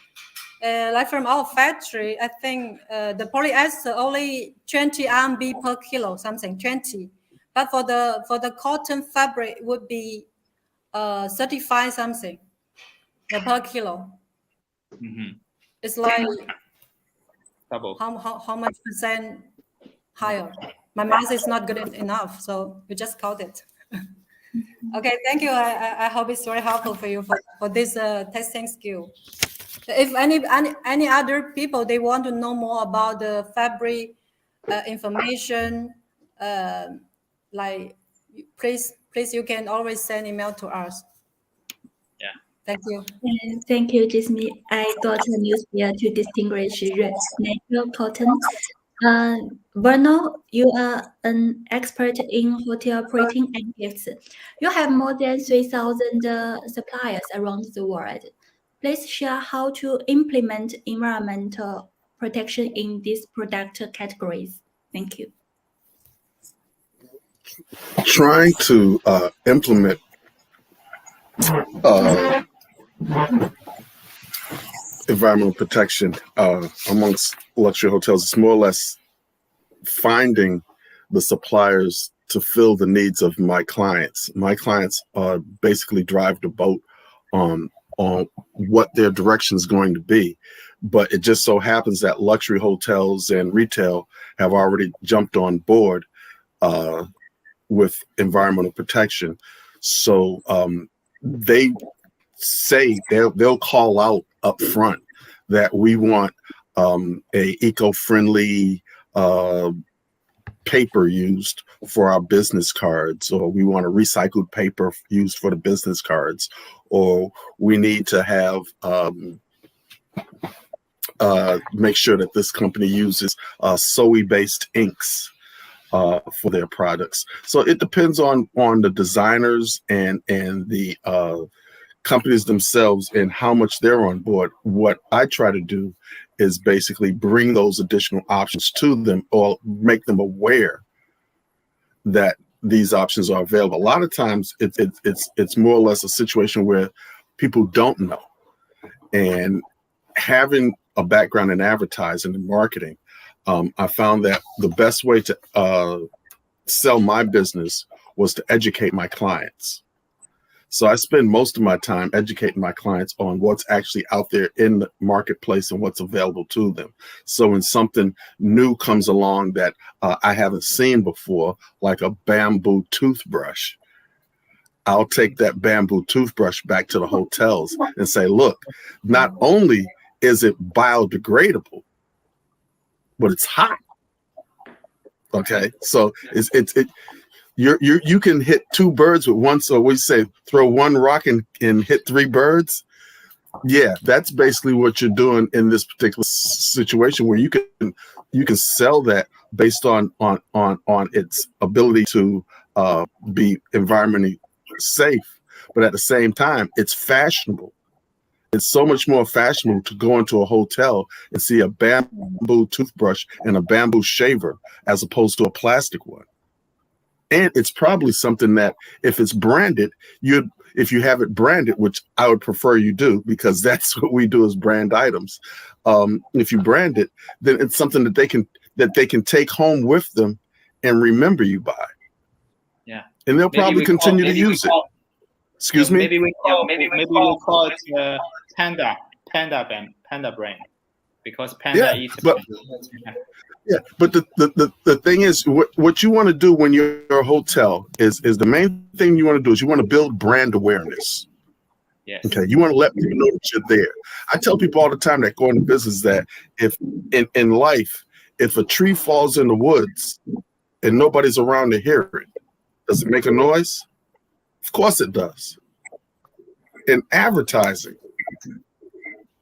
Like from our factory, I think the polyester only 20 RMB per kilo, something 20. But for the cotton fabric would be 35 something per kilo. Mm-hmm. It's like Double. How much percent higher? My math is not good enough, so you just count it. Okay, thank you. I hope it's very helpful for you for this testing skill. If any other people they want to know more about the fabric information, like please you can always send email to us. Yeah. Thank you. Thank you, Jasmine. I got a new skill to distinguish natural cotton. Vernon, you are an expert in hotel operating and gifts. You have more than 3,000 suppliers around the world. Please share how to implement environmental protection in these product categories. Thank you. Trying to implement environmental protection amongst luxury hotels is more or less finding the suppliers to fill the needs of my clients. My clients basically drive the boat on what their direction is going to be. But it just so happens that luxury hotels and retail have already jumped on board with environmental protection. So they say they'll call out up front that we want a eco-friendly paper used for our business cards, or we want a recycled paper used for the business cards, or we need to have make sure that this company uses soy-based inks for their products. So it depends on the designers and the companies themselves and how much they're on board. What I try to do is basically bring those additional options to them or make them aware that these options are available. A lot of times it's more or less a situation where people don't know, and having a background in advertising and marketing, I found that the best way to sell my business was to educate my clients. So I spend most of my time educating my clients on what's actually out there in the marketplace and what's available to them. So when something new comes along that I haven't seen before, like a bamboo toothbrush, I'll take that bamboo toothbrush back to the hotels and say, look, not only is it biodegradable, but it's hot. Okay, so you can hit two birds with one. So we say throw one rock and hit three birds. Yeah, that's basically what you're doing in this particular situation, where you can sell that based on its ability to be environmentally safe, but at the same time, it's fashionable. It's so much more fashionable to go into a hotel and see a bamboo toothbrush and a bamboo shaver as opposed to a plastic one. And it's probably something that if it's branded, if you have it branded, which I would prefer you do, because that's what we do as brand items. If you brand it, then it's something that they can take home with them and remember you by. Yeah. And they'll probably continue to use it. Excuse me? Maybe we'll call it Panda brand, because Panda eats. But the thing is, what you want to do when you're a hotel is the main thing you want to do is you want to build brand awareness. Yes. Okay. You want to let people know that you're there. I tell people all the time that go into business that if in life, if a tree falls in the woods and nobody's around to hear it, does it make a noise? Of course it does. In advertising,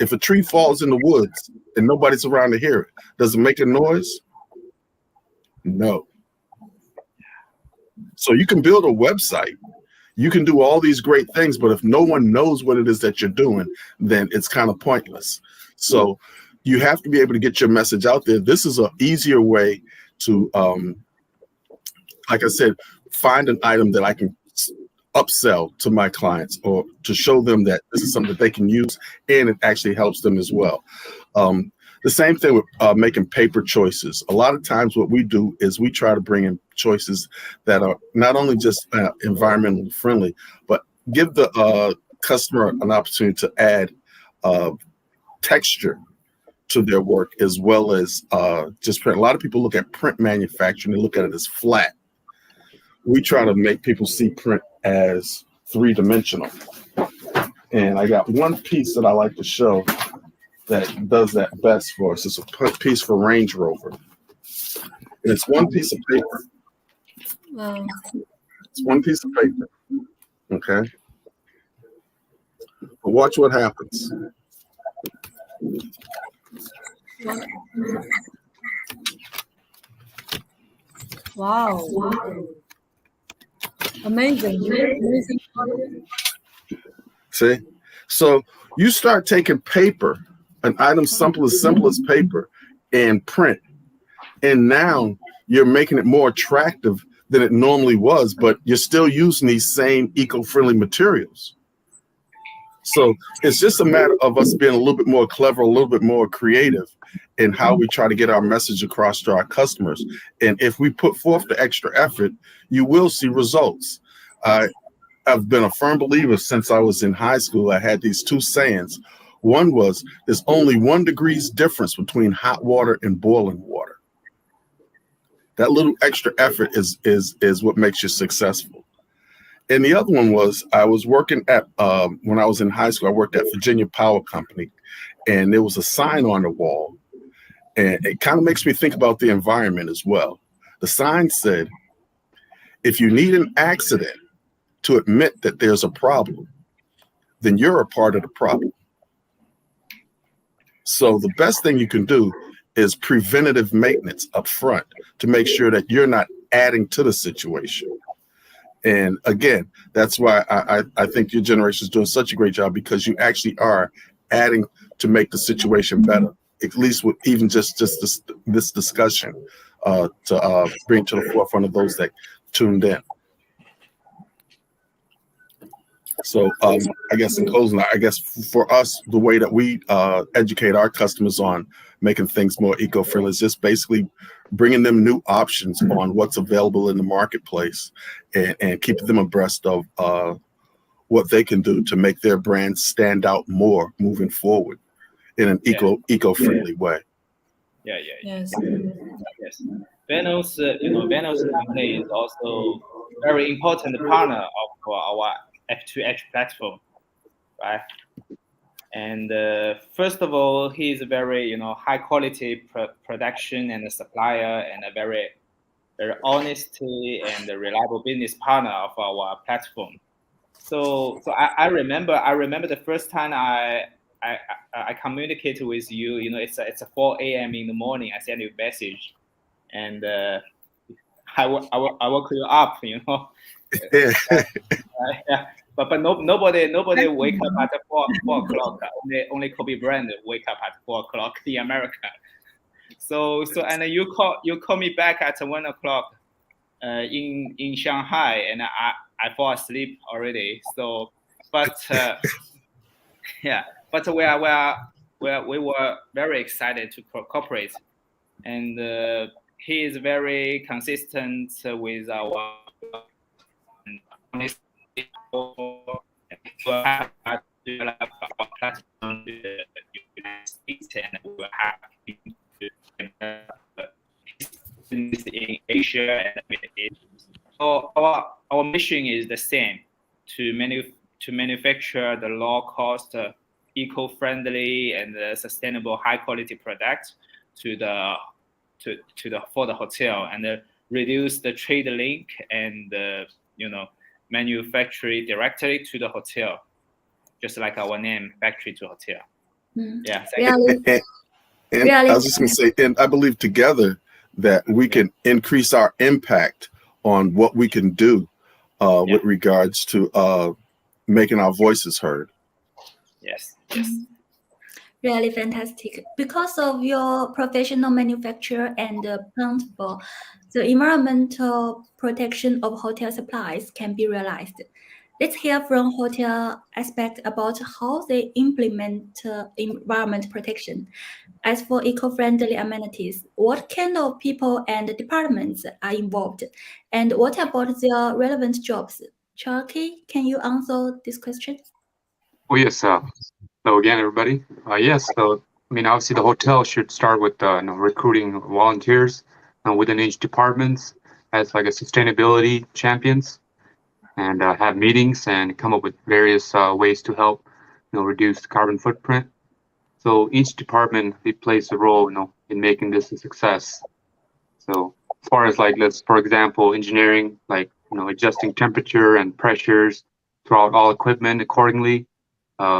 if a tree falls in the woods and nobody's around to hear it, does it make a noise? No. So you can build a website, you can do all these great things, but if no one knows what it is that you're doing, then it's kind of pointless. So you have to be able to get your message out there. This is an easier way to, like I said, find an item that I can upsell to my clients, or to show them that this is something that they can use and it actually helps them as well. The same thing with making paper choices. A lot of times what we do is we try to bring in choices that are not only just environmentally friendly, but give the customer an opportunity to add texture to their work, as well as just print. A lot of people look at print manufacturing, they look at it as flat. We try to make people see print as three-dimensional. And I got one piece that I like to show that does that best for us. It's a piece for Range Rover. And it's one piece of paper. Wow. It's one piece of paper. Okay. But watch what happens. Wow. Amazing. See? So you start taking paper, an item simple as paper, and print. And now you're making it more attractive than it normally was, but you're still using these same eco-friendly materials. So it's just a matter of us being a little bit more clever, a little bit more creative in how we try to get our message across to our customers. And if we put forth the extra effort, you will see results. I've been a firm believer since I was in high school. I had these two sayings. One was, there's only 1 degree's difference between hot water and boiling water. That little extra effort is what makes you successful. And the other one was, I was working at, when I was in high school, I worked at Virginia Power Company, and there was a sign on the wall, and it kind of makes me think about the environment as well. The sign said, if you need an accident to admit that there's a problem, then you're a part of the problem. So the best thing you can do is preventative maintenance up front to make sure that you're not adding to the situation. And again, that's why I think your generation is doing such a great job, because you actually are adding to make the situation better, at least with even just this discussion to bring to the forefront of those that tuned in. So I guess in closing, I guess for us, the way that we educate our customers on making things more eco-friendly is just basically bringing them new options on what's available in the marketplace and keeping them abreast of what they can do to make their brand stand out more moving forward in an eco-friendly way. Yes. Yes. Verno's, Verno's company is also very important partner of our F2H platform, right? And first of all, he is a very, high quality production and a supplier and a very, very honest and a reliable business partner of our platform. So I remember the first time I communicated with you. It's a 4 a.m. in the morning. I sent you a message, and I woke you up. Yeah. But nobody wake up at 4 o'clock. Only Kobe Bryant wake up at 4 o'clock in America. So and you call me back at 1 o'clock in Shanghai, and I fall asleep already. So, but yeah, but we were very excited to cooperate, and he is very consistent with our platform to the United States, and we were happy to in Asia and Middle East. So our mission is the same, to manufacture the low cost, eco-friendly and sustainable high quality product for the hotel, and reduce the trade link and manufacture directly to the hotel, just like our name, factory to hotel. Yeah. And I was just going to say, and I believe together that we can increase our impact on what we can do with regards to making our voices heard. Yes. Really fantastic. Because of your professional manufacture and Roundtable, the environmental protection of hotel supplies can be realized. Let's hear from hotel aspect about how they implement environment protection. As for eco-friendly amenities, what kind of people and departments are involved? And what about their relevant jobs? Jacky, can you answer this question? Oh, yes. Hello again, everybody. Yes. So, obviously, the hotel should start with recruiting volunteers within each department as like a sustainability champions, and have meetings and come up with various ways to help reduce the carbon footprint. So each department plays a role in making this a success. So as far as for example, engineering, adjusting temperature and pressures throughout all equipment accordingly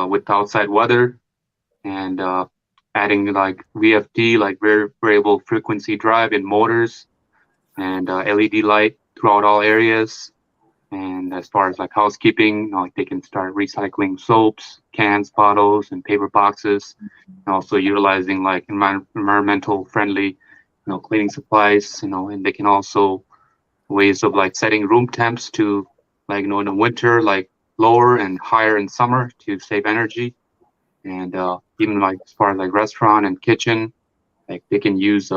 with the outside weather, and adding VFD, variable frequency drive in motors, and LED light throughout all areas. And as far as housekeeping, they can start recycling soaps, cans, bottles, and paper boxes, and also utilizing environmental friendly, cleaning supplies, and they can also ways of setting room temps to in the winter, lower and higher in summer to save energy. And even as far as restaurant and kitchen, they can use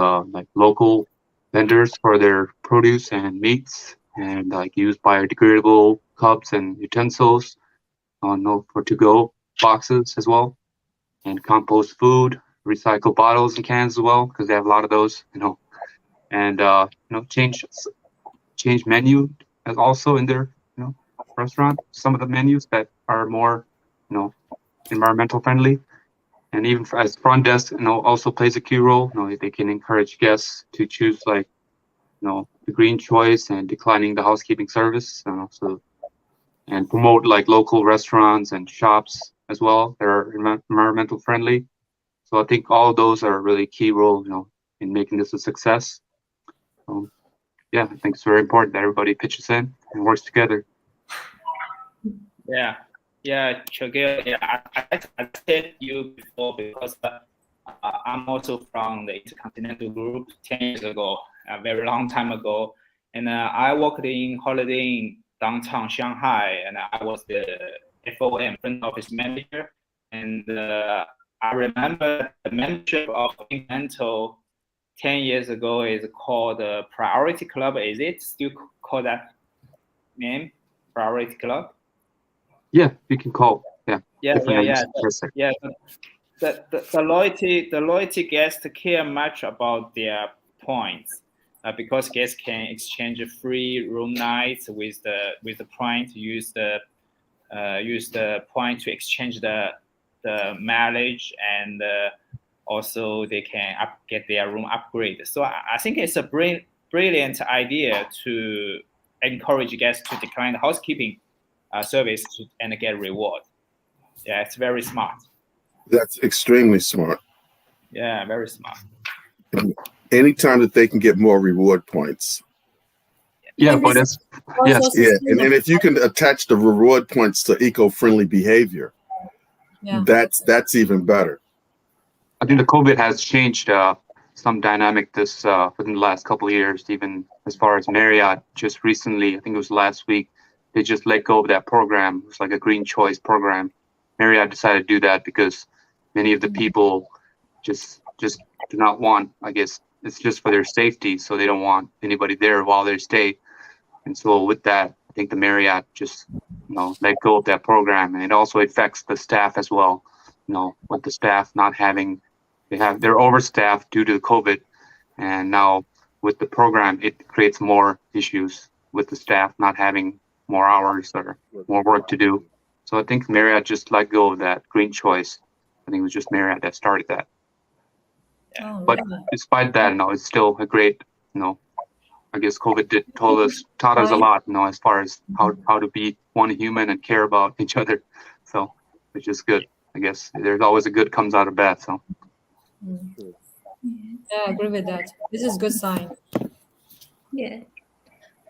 local vendors for their produce and meats, and use biodegradable cups and utensils for to-go boxes as well, and compost food, recycle bottles and cans as well, because they have a lot of those, and change menu as also in their restaurant, some of the menus that are more environmental friendly. And even as front desk also plays a key role. They can encourage guests to choose the green choice and declining the housekeeping service, and promote local restaurants and shops as well that are environmental friendly. So I think all of those are a really key role in making this a success. I think it's very important that everybody pitches in and works together. Chogyal, I said you before, because I'm also from the Intercontinental Group 10 years ago, a very long time ago, and I worked in Holiday Inn downtown Shanghai, and I was the FOM, front office manager, and I remember the membership of Departmental 10 years ago is called Priority Club. Is it still called that name, Priority Club? Yeah, you can call. Yeah. Yeah. The loyalty guests care much about their points because guests can exchange free room nights with the point. Use the point to exchange the mileage, and also they can get their room upgraded. So I think it's a brilliant idea to encourage guests to decline the housekeeping service and get reward. Yeah, it's very smart. That's extremely smart. Yeah, very smart. Anytime that they can get more reward points. Yeah, but it's yes. Yeah, and if you can attach the reward points to eco-friendly behavior, that's even better. I think the COVID has changed some dynamic this within the last couple of years, even as far as Marriott just recently, I think it was last week, they just let go of that program. It was like a green choice program. Marriott decided to do that because many of the people just do not want, I guess it's just for their safety, so they don't want anybody there while they stay. And so with that, I think the Marriott just let go of that program, and it also affects the staff as well. With the staff not having, they're overstaffed due to the COVID, and now with the program, it creates more issues with the staff not having more hours or more work to do. So I think Marriott just let go of that green choice. I think it was just Marriott that started that. Oh, but really? despite that, it's still a great, I guess COVID taught us a lot, as far as how to be one human and care about each other. So, which is good. I guess there's always a good comes out of bad. So. Yeah, I agree with that. This is a good sign. Yeah,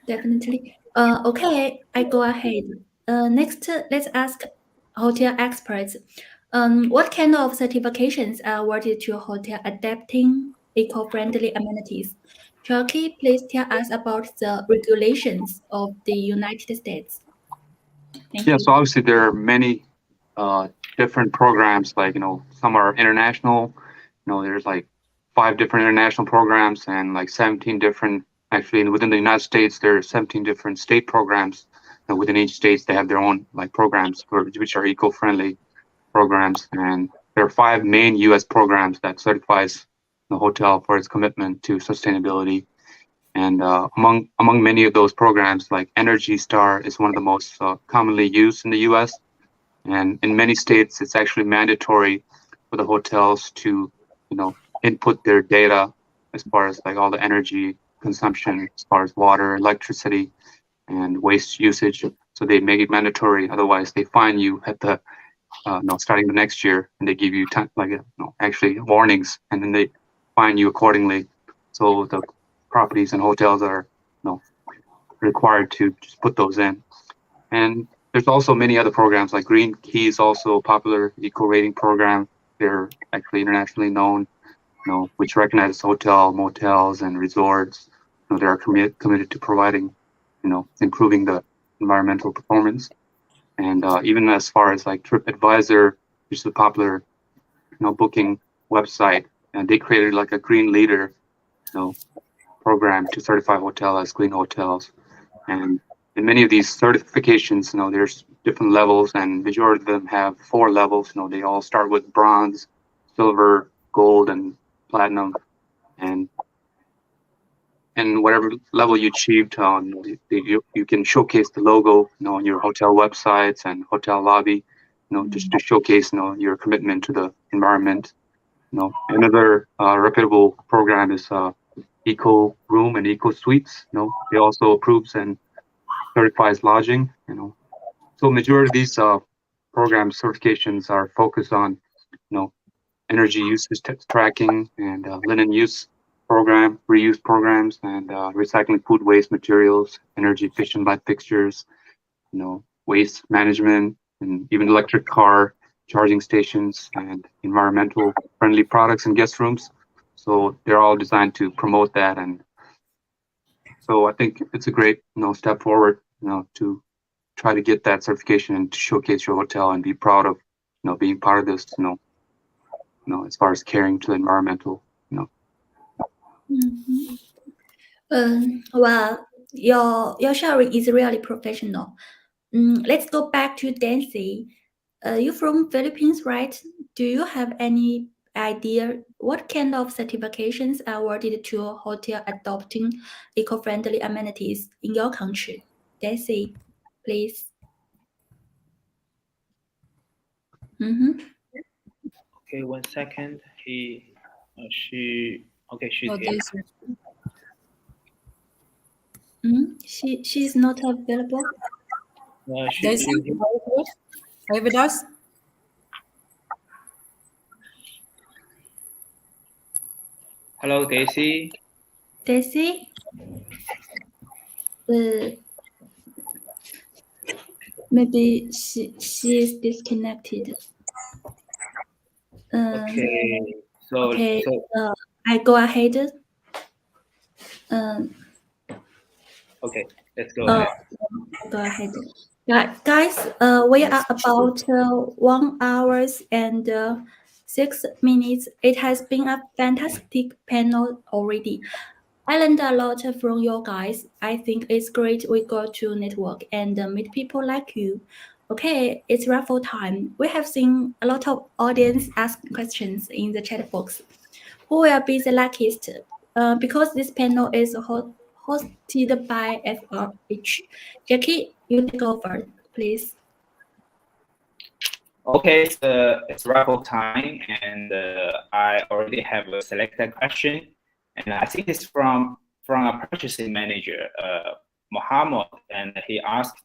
definitely. Okay, I go ahead. Next, let's ask hotel experts. What kind of certifications are awarded to a hotel adapting eco-friendly amenities? Jacky, please tell us about the regulations of the United States. Thank you. So obviously there are many different programs, like, some are international, there's like 5 different international programs and like 17 different, actually within the United States, there are 17 different state programs. Within each state, they have their own programs which are eco-friendly programs. And there are 5 main U.S. programs that certifies the hotel for its commitment to sustainability. And among many of those programs, like Energy Star is one of the most commonly used in the U.S. And in many states, it's actually mandatory for the hotels to, input their data as far as all the energy consumption, as far as water, electricity, and waste usage. So they make it mandatory. Otherwise, they fine you at the starting the next year, and they give you actually warnings, and then they fine you accordingly. So the properties and hotels are required to just put those in. And there's also many other programs, like Green Key is also a popular eco rating program. They're actually internationally known, which recognizes hotel, motels, and resorts. They are committed to providing, improving the environmental performance. And even as far as TripAdvisor, which is a popular, booking website, and they created a green leader, program to certify hotels as green hotels. And in many of these certifications, there's different levels, and majority of them have 4 levels. They all start with bronze, silver, gold, and platinum. And whatever level you achieved, you can showcase the logo, on your hotel websites and hotel lobby, just to showcase, your commitment to the environment. Another reputable program is Eco Room and Eco Suites. They also approves and certifies lodging. So majority of these program certifications are focused on, energy usage tracking and linen use program, reuse programs, and recycling food waste materials, energy efficient light fixtures, waste management, and even electric car charging stations and environmental friendly products and guest rooms. So they're all designed to promote that. And so I think it's a great, step forward, to try to get that certification and to showcase your hotel and be proud of, being part of this, as far as caring to the environmental, Well, your sharing is really professional. Let's go back to Dancy. You from Philippines, right? Do you have any idea what kind of certifications are awarded to a hotel adopting eco-friendly amenities in your country? Dancy, please. Okay, 1 second. She. Okay, she's No, here. She's not available. Daisy, are you with us? Hello, Daisy. Daisy? Maybe she is disconnected. Okay, so I go ahead. Okay, let's go ahead. Go ahead. Yeah, guys, we are about 1 hour and 6 minutes. It has been a fantastic panel already. I learned a lot from you guys. I think it's great we got to network and meet people like you. Okay, it's Raffle time. We have seen a lot of audience ask questions in the chat box. Who will be the luckiest? Because this panel is hosted by FRH. Jacky, you take over, please. Okay, it's Raffle time, and I already have a selected question, and I think it's from a purchasing manager, Mohammed, and he asked,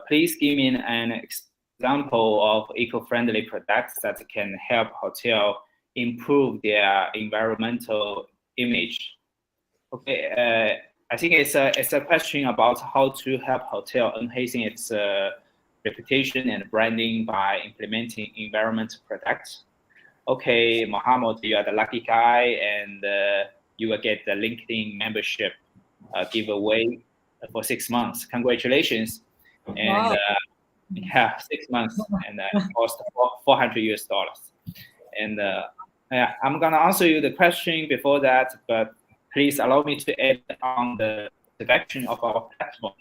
please give me an example of eco-friendly products that can help hotel improve their environmental image. Okay, I think it's a question about how to help hotel enhancing its reputation and branding by implementing environmental products. Okay, Mohammed, you are the lucky guy, and you will get the LinkedIn membership giveaway for 6 months. Congratulations! And yeah, 6 months, and cost $400. And yeah, I'm gonna answer you the question before that, but please allow me to add on the introduction of our platform.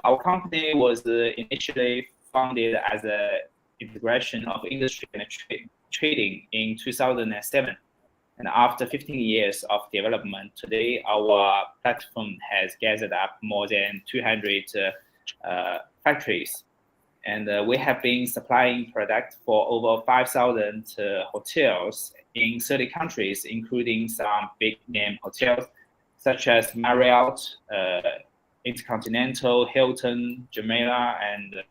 Our company was initially founded as an integration of industry and trading in 2007. And after 15 years of development, today our platform has gathered up more than 200 factories. And we have been supplying products for over 5,000 hotels in 30 countries, including some big name hotels such as Marriott, Intercontinental, Hilton, Jumeirah, and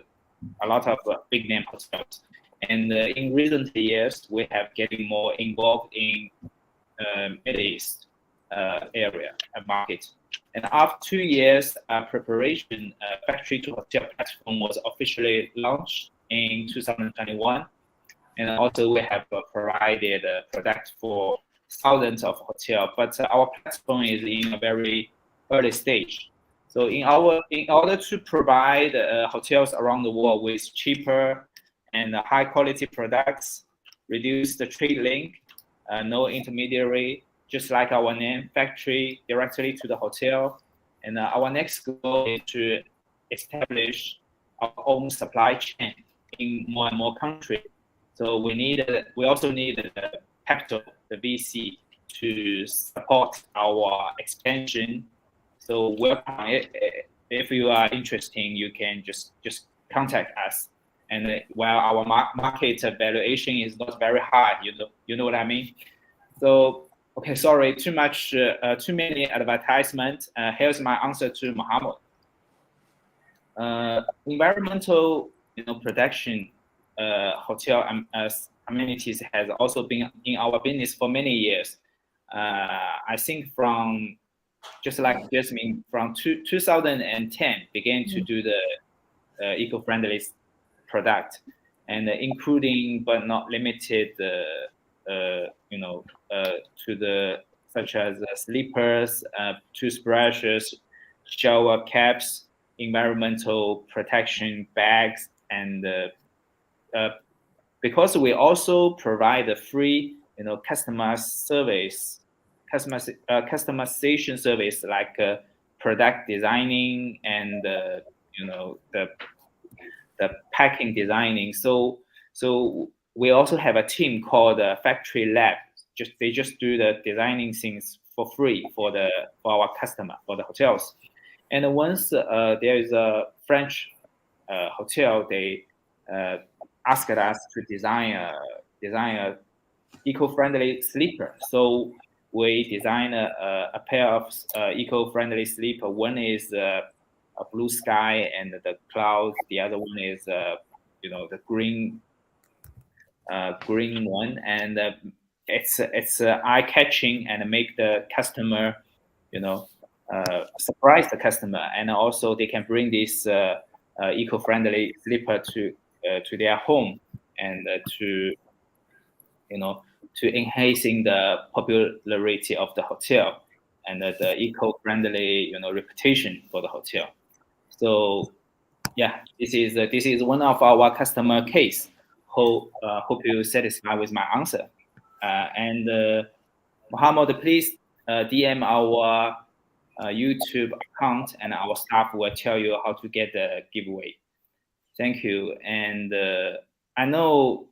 a lot of big name hotels. And in recent years, we have getting more involved in Middle East area and market. And after 2 years preparation, factory to hotel platform was officially launched in 2021. And also we have provided a product for thousands of hotels, but our platform is in a very early stage. So in order to provide hotels around the world with cheaper and high quality products, reduce the trade link, no intermediary, just like our name, factory directly to the hotel. And our next goal is to establish our own supply chain in more and more countries. So we also need the capital, the VC, to support our expansion. So welcome. If you are interested, you can just contact us. And while our market valuation is not very high, you know what I mean. So okay, sorry, too many advertisements. Here's my answer to Mohammed. Environmental, protection, hotel amenities has also been in our business for many years. I think from just like Jasmine, from 2010 began to do the eco-friendly product, and including but not limited to the such as sleepers, toothbrushes, shower caps, environmental protection bags, and because we also provide a free, customization service like product designing and the packing designing. So we also have a team called Factory Lab. They just do the designing things for free for our customer, for the hotels. And once there is a French hotel, they asked us to design a eco-friendly sleeper. So we design a pair of eco-friendly sleeper. One is a blue sky and the clouds. The other one is the green one, and it's eye-catching and make the customer, surprise the customer, and also they can bring this eco-friendly slipper to their home, and to enhancing the popularity of the hotel and the eco-friendly reputation for the hotel. So yeah, this is one of our customer case. Hope you satisfied with my answer. And Mohammed, please DM our YouTube account, and our staff will tell you how to get the giveaway. Thank you. And I know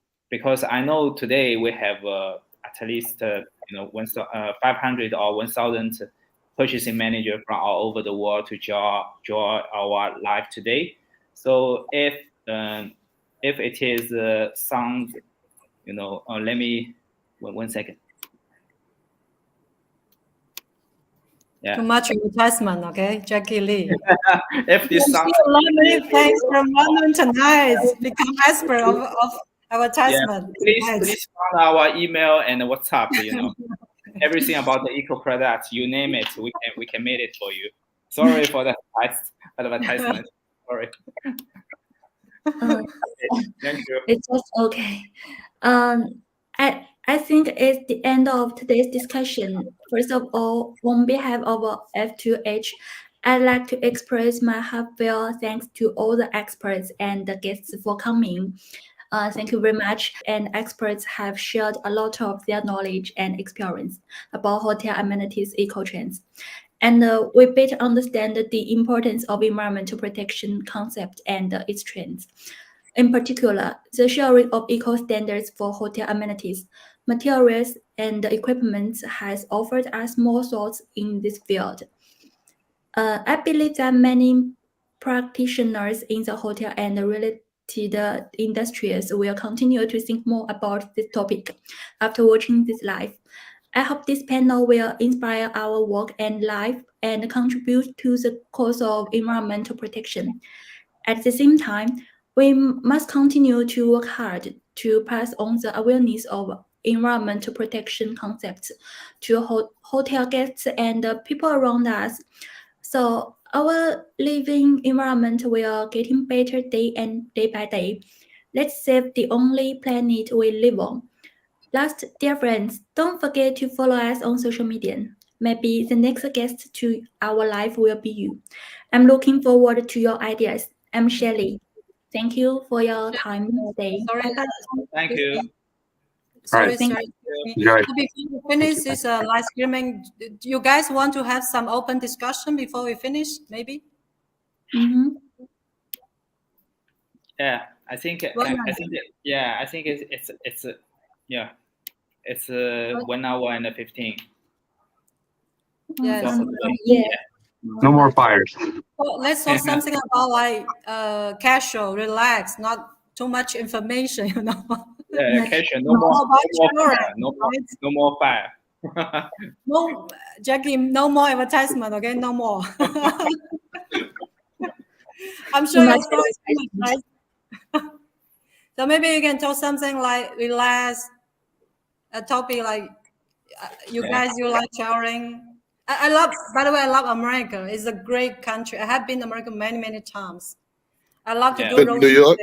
today we have at least 500 or 1,000 purchasing manager from all over the world to join our live today. So if it is sound, let me 1 second. Yeah. Too much advertisement, okay, Jacky Lee. If this sounds, thanks from London tonight. Become expert of advertisement. Yeah, please find our email and WhatsApp. Everything about the eco products, you name it, we can make it for you. Sorry for the advertisement. Sorry. Thank you. It's just okay. I think it's the end of today's discussion. First of all, on behalf of F2H, I'd like to express my heartfelt thanks to all the experts and the guests for coming. Thank you very much. And experts have shared a lot of their knowledge and experience about hotel amenities eco-trends. And we better understand the importance of environmental protection concept and its trends. In particular, the sharing of eco-standards for hotel amenities, materials, and equipment has offered us more thoughts in this field. I believe that many practitioners in the hotel and related industries will continue to think more about this topic after watching this live. I hope this panel will inspire our work and life and contribute to the cause of environmental protection. At the same time, we must continue to work hard to pass on the awareness of environmental protection concepts to hotel guests and people around us. So our living environment will getting better day by day. Let's save the only planet we live on. Last, dear friends, don't forget to follow us on social media. Maybe the next guest to our live will be you. I'm looking forward to your ideas. I'm Shelly. Thank you for your time today. Sorry. Thank you. Sorry. Enjoy. Before we finish this live streaming, do you guys want to have some open discussion before we finish, maybe? Mm-hmm. Yeah, I think it's 1 hour and 15. Yes. Yeah. No more fires. Well, let's talk something about like casual, relax, not too much information, Yeah, casual. No more fire. No, Jacky, no more advertisement, okay? No more. I'm sure you're so excited, right? So maybe you can talk something like relax, a topic like you guys, you like showering. I love, by the way, I love America. It's a great country. I have been to America many, many times. I love to do road New York?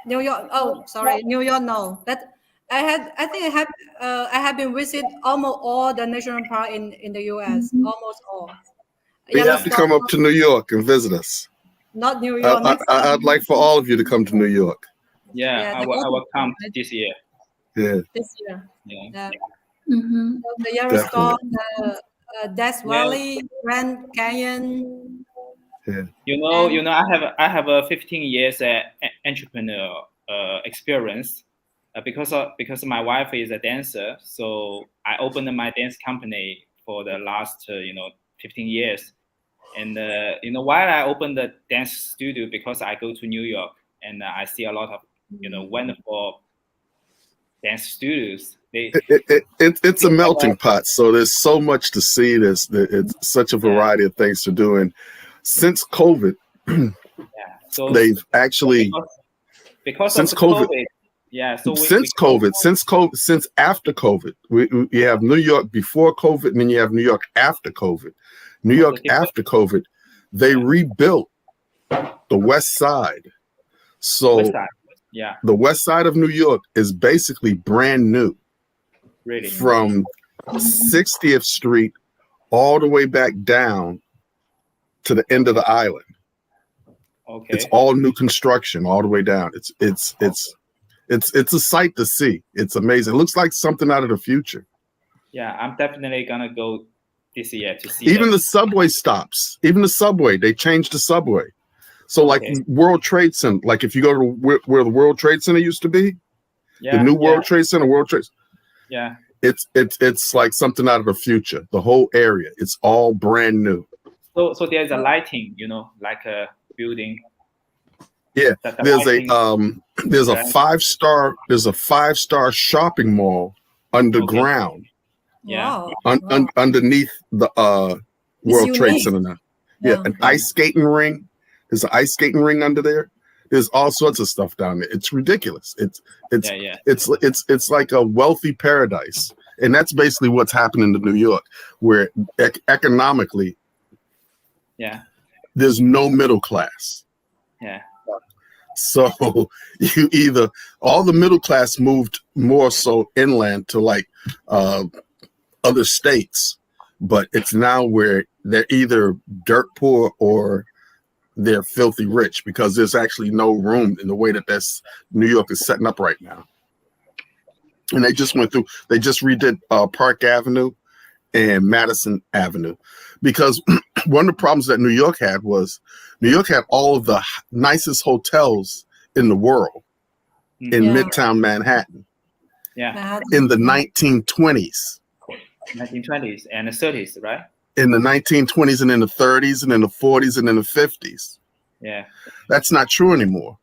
New York. Oh, sorry, New York. No, but I have been visit almost all the national park in the U.S. Almost all. You have to come up to New York and visit us. Not New York. I'd like for all of you to come to New York. Yeah, I will come this year. Yeah. This year. Yeah. Mm-hmm. So the Yellowstone, Death Valley, Grand Canyon. Yeah. You know, I have a 15 years entrepreneur experience because my wife is a dancer, so I opened my dance company for the last 15 years. And while I opened the dance studio, because I go to New York and I see a lot of wonderful dance studios. It's a melting pot, so there's so much to see. It's such a variety of things to do, and since COVID, so they've actually because since of COVID. Yeah, so since after COVID, we have New York before COVID, and then you have New York after COVID. New York after COVID, they rebuilt the West Side. So the West Side of New York is basically brand new. Really? From 60th Street all the way back down to the end of the island. Okay. It's all new construction all the way down. It's a sight to see. It's amazing. It looks like something out of the future. Yeah, I'm definitely gonna go this year to see. Even the subway stops. Even the subway, they changed the subway. So like World Trade Center, like if you go to where the World Trade Center used to be, the new World Trade Center, Yeah. It's like something out of the future. The whole area, it's all brand new. So there's a lighting, like a building. Yeah, there's a 5-star shopping mall underground. Yeah. Underneath the World Trade Center now. Yeah, an ice skating ring. There's an ice skating ring under there. There's all sorts of stuff down there. It's ridiculous. It's like a wealthy paradise, and that's basically what's happening to New York, where economically, there's no middle class. Yeah. So you either all the middle class moved more so inland to like other states, but it's now where they're either dirt poor or they're filthy rich, because there's actually no room in the way that New York is setting up right now. And they just redid Park Avenue and Madison Avenue, because one of the problems that New York had was New York had all of the nicest hotels in the world in Midtown Manhattan. Yeah. In the 1920s. 1920s and the 30s, right? In the 1920s and in the 30s and in the 40s and in the 50s. Yeah. That's not true anymore.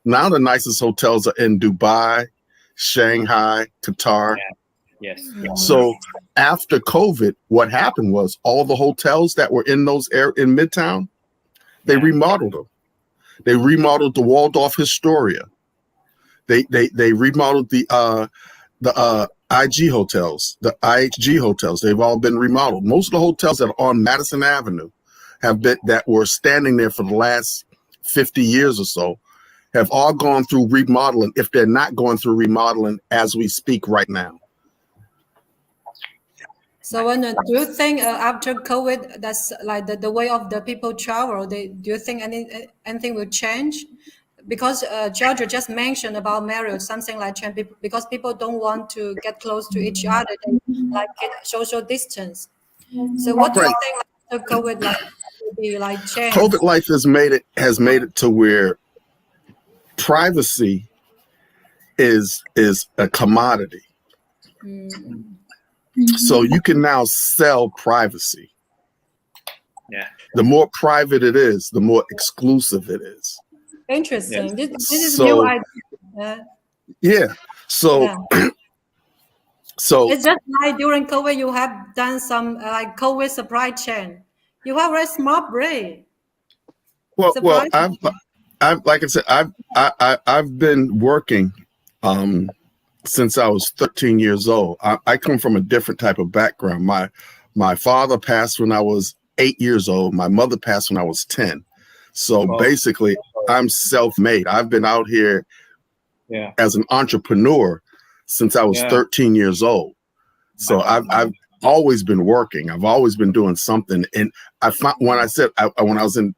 Now the nicest hotels are in Dubai, Shanghai, Qatar. Yeah. Yes. So after COVID, what happened was all the hotels that were in in Midtown, they remodeled them. They remodeled the Waldorf Astoria. They remodeled the IG hotels, the IHG hotels. They've all been remodeled. Most of the hotels that are on Madison Avenue that were standing there for the last 50 years or so have all gone through remodeling, if they're not going through remodeling as we speak right now. So, do you think after COVID, that's like the way of the people travel? Do you think anything will change? Because Georgia just mentioned about Marriott, something like change, because people don't want to get close to each other, they like get social distance. So, what do you think after COVID will be like change? COVID life has made it to where privacy is a commodity. So you can now sell privacy. Yeah. The more private it is, the more exclusive it is. Interesting. Yes. This is new idea. Yeah. So so it's just like during COVID, you have done some like COVID supply chain. You have a very smart brain. Well, I've like I said, I've been working since I was 13 years old. I come from a different type of background. My father passed when I was 8 years old. My mother passed when I was 10. So basically, I'm self-made. I've been out here as an entrepreneur since I was 13 years old. So always been working. I've always been doing something. And I found when I was in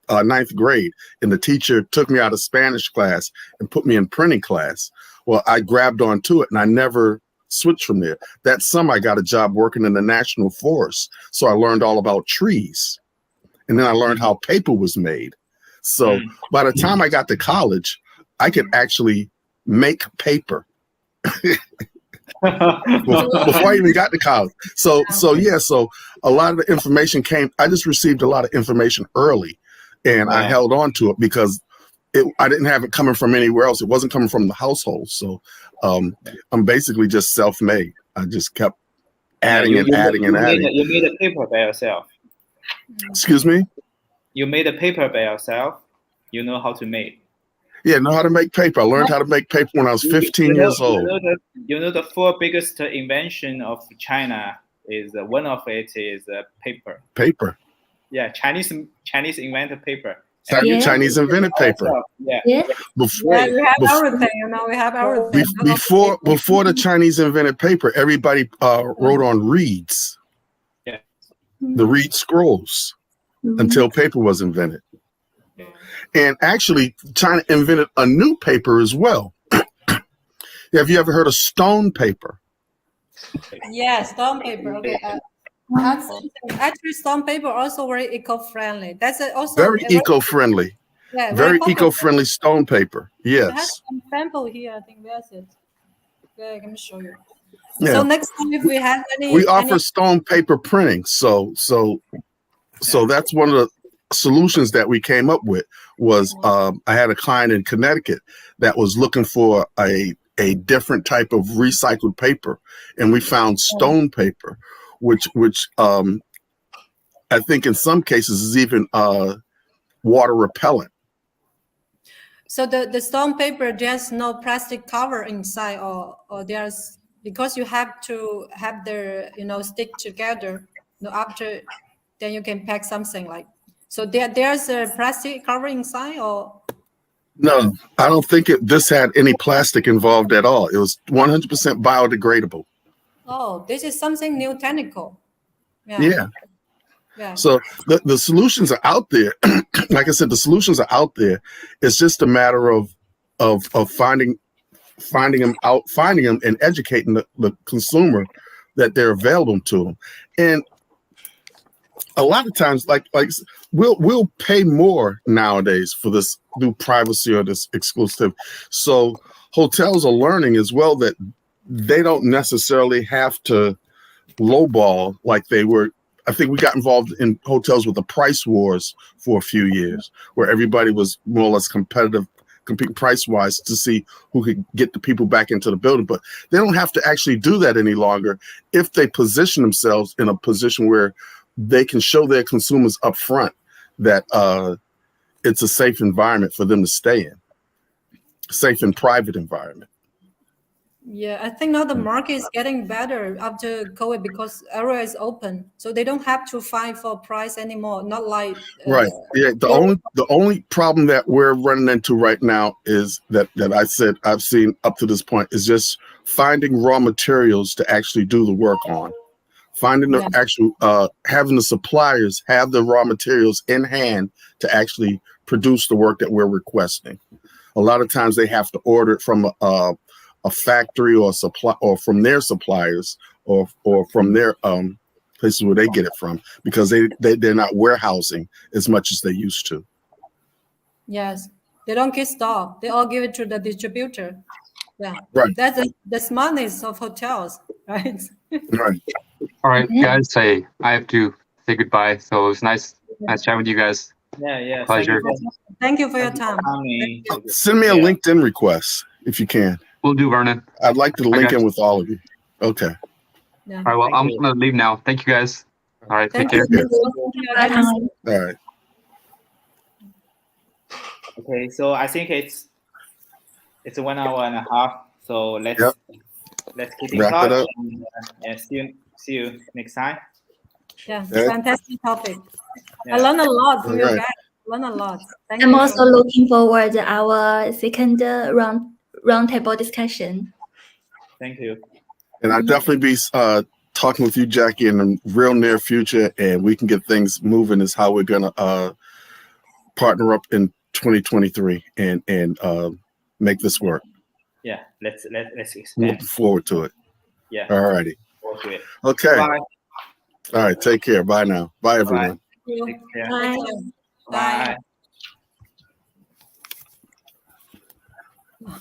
ninth grade, and the teacher took me out of Spanish class and put me in printing class. Well, I grabbed onto it, and I never switched from there. That summer, I got a job working in the National Forest, so I learned all about trees, and then I learned how paper was made. So by the time I got to college, I could actually make paper. Before I even got to college. So a lot of the information I just received a lot of information early, and I held on to it because I didn't have it coming from anywhere else. It wasn't coming from the household. So I'm basically just self-made. I just kept adding and adding. You made a paper by yourself. Excuse me? You made a paper by yourself. You know how to make. Yeah, know how to make paper. I learned how to make paper when I was 15 years old. You know the 4 biggest invention of China is one of it is paper. Paper. Yeah, Chinese invented paper. Chinese invented paper. Yeah. We have everything. We have everything. Before the Chinese invented paper, everybody wrote on reeds. Yeah. The reed scrolls until paper was invented. And actually, China invented a new paper as well. Have you ever heard of stone paper? Yeah, stone paper. Okay. Actually, stone paper also very eco-friendly. That's also very eco-friendly. Yeah, very eco-friendly stone paper. Yes. I have some sample here. I think that's it. Yeah, let me show you. Yeah. So next time, if we have we offer stone paper printing. So that's one of the solutions that we came up with. Was I had a client in Connecticut that was looking for a different type of recycled paper, and we found stone paper, which I think in some cases is even water repellent. So the stone paper, there's no plastic cover inside, or there's, because you have to have the stick together. After then you can pack something like. So there's a plastic cover inside, or? No, I don't think this had any plastic involved at all. It was 100% biodegradable. Oh, this is something new technical. Yeah. So the solutions are out there. Like I said, the solutions are out there. It's just a matter of finding them and educating the consumer that they're available to them. And a lot of times, like we'll pay more nowadays for this new privacy or this exclusive. So hotels are learning as well that they don't necessarily have to lowball like they were. I think we got involved in hotels with the price wars for a few years, where everybody was more or less competing price-wise to see who could get the people back into the building. But they don't have to actually do that any longer if they position themselves in a position where they can show their consumers up front that it's a safe environment for them to stay in, safe and private environment. Yeah, I think now the market is getting better after COVID because everywhere is open, so they don't have to fight for price anymore. Not like right. Yeah. The only problem that we're running into right now is that I said I've seen up to this point is just finding raw materials to actually do the work on. Finding the actual having the suppliers have the raw materials in hand to actually produce the work that we're requesting. A lot of times they have to order it from a factory or supply or from their suppliers or from their places where they get it from, because they're not warehousing as much as they used to. Yes, they don't get stock. They all give it to the distributor. Yeah, right. That's the smartness of hotels, right? Right. All right, guys. I have to say goodbye. So it's nice chatting with you guys. Yeah. Pleasure. Thank you for your time. Send me a LinkedIn request if you can. We'll do, Vernon. I'd like to link in with all of you. Okay. Yeah. All right. Well, I'm gonna leave now. Thank you, guys. All right. Take care. All right. Okay. So I think it's 1 hour and a half. So let's keep in touch and see you next time. Yeah. Fantastic topic. I learned a lot from you guys. Learn a lot. Thank I'm you. also looking forward to our second roundtable discussion. Thank you. And I'll definitely be talking with you, Jacky, in the real near future, and we can get things moving. Is how we're gonna partner up in 2023 and make this work. Yeah, let's expand. Looking forward to it. Yeah. All righty. Forward to it. Okay. Bye. All right. Take care. Bye now. Bye, everyone. Take care. Bye. Bye. Bye.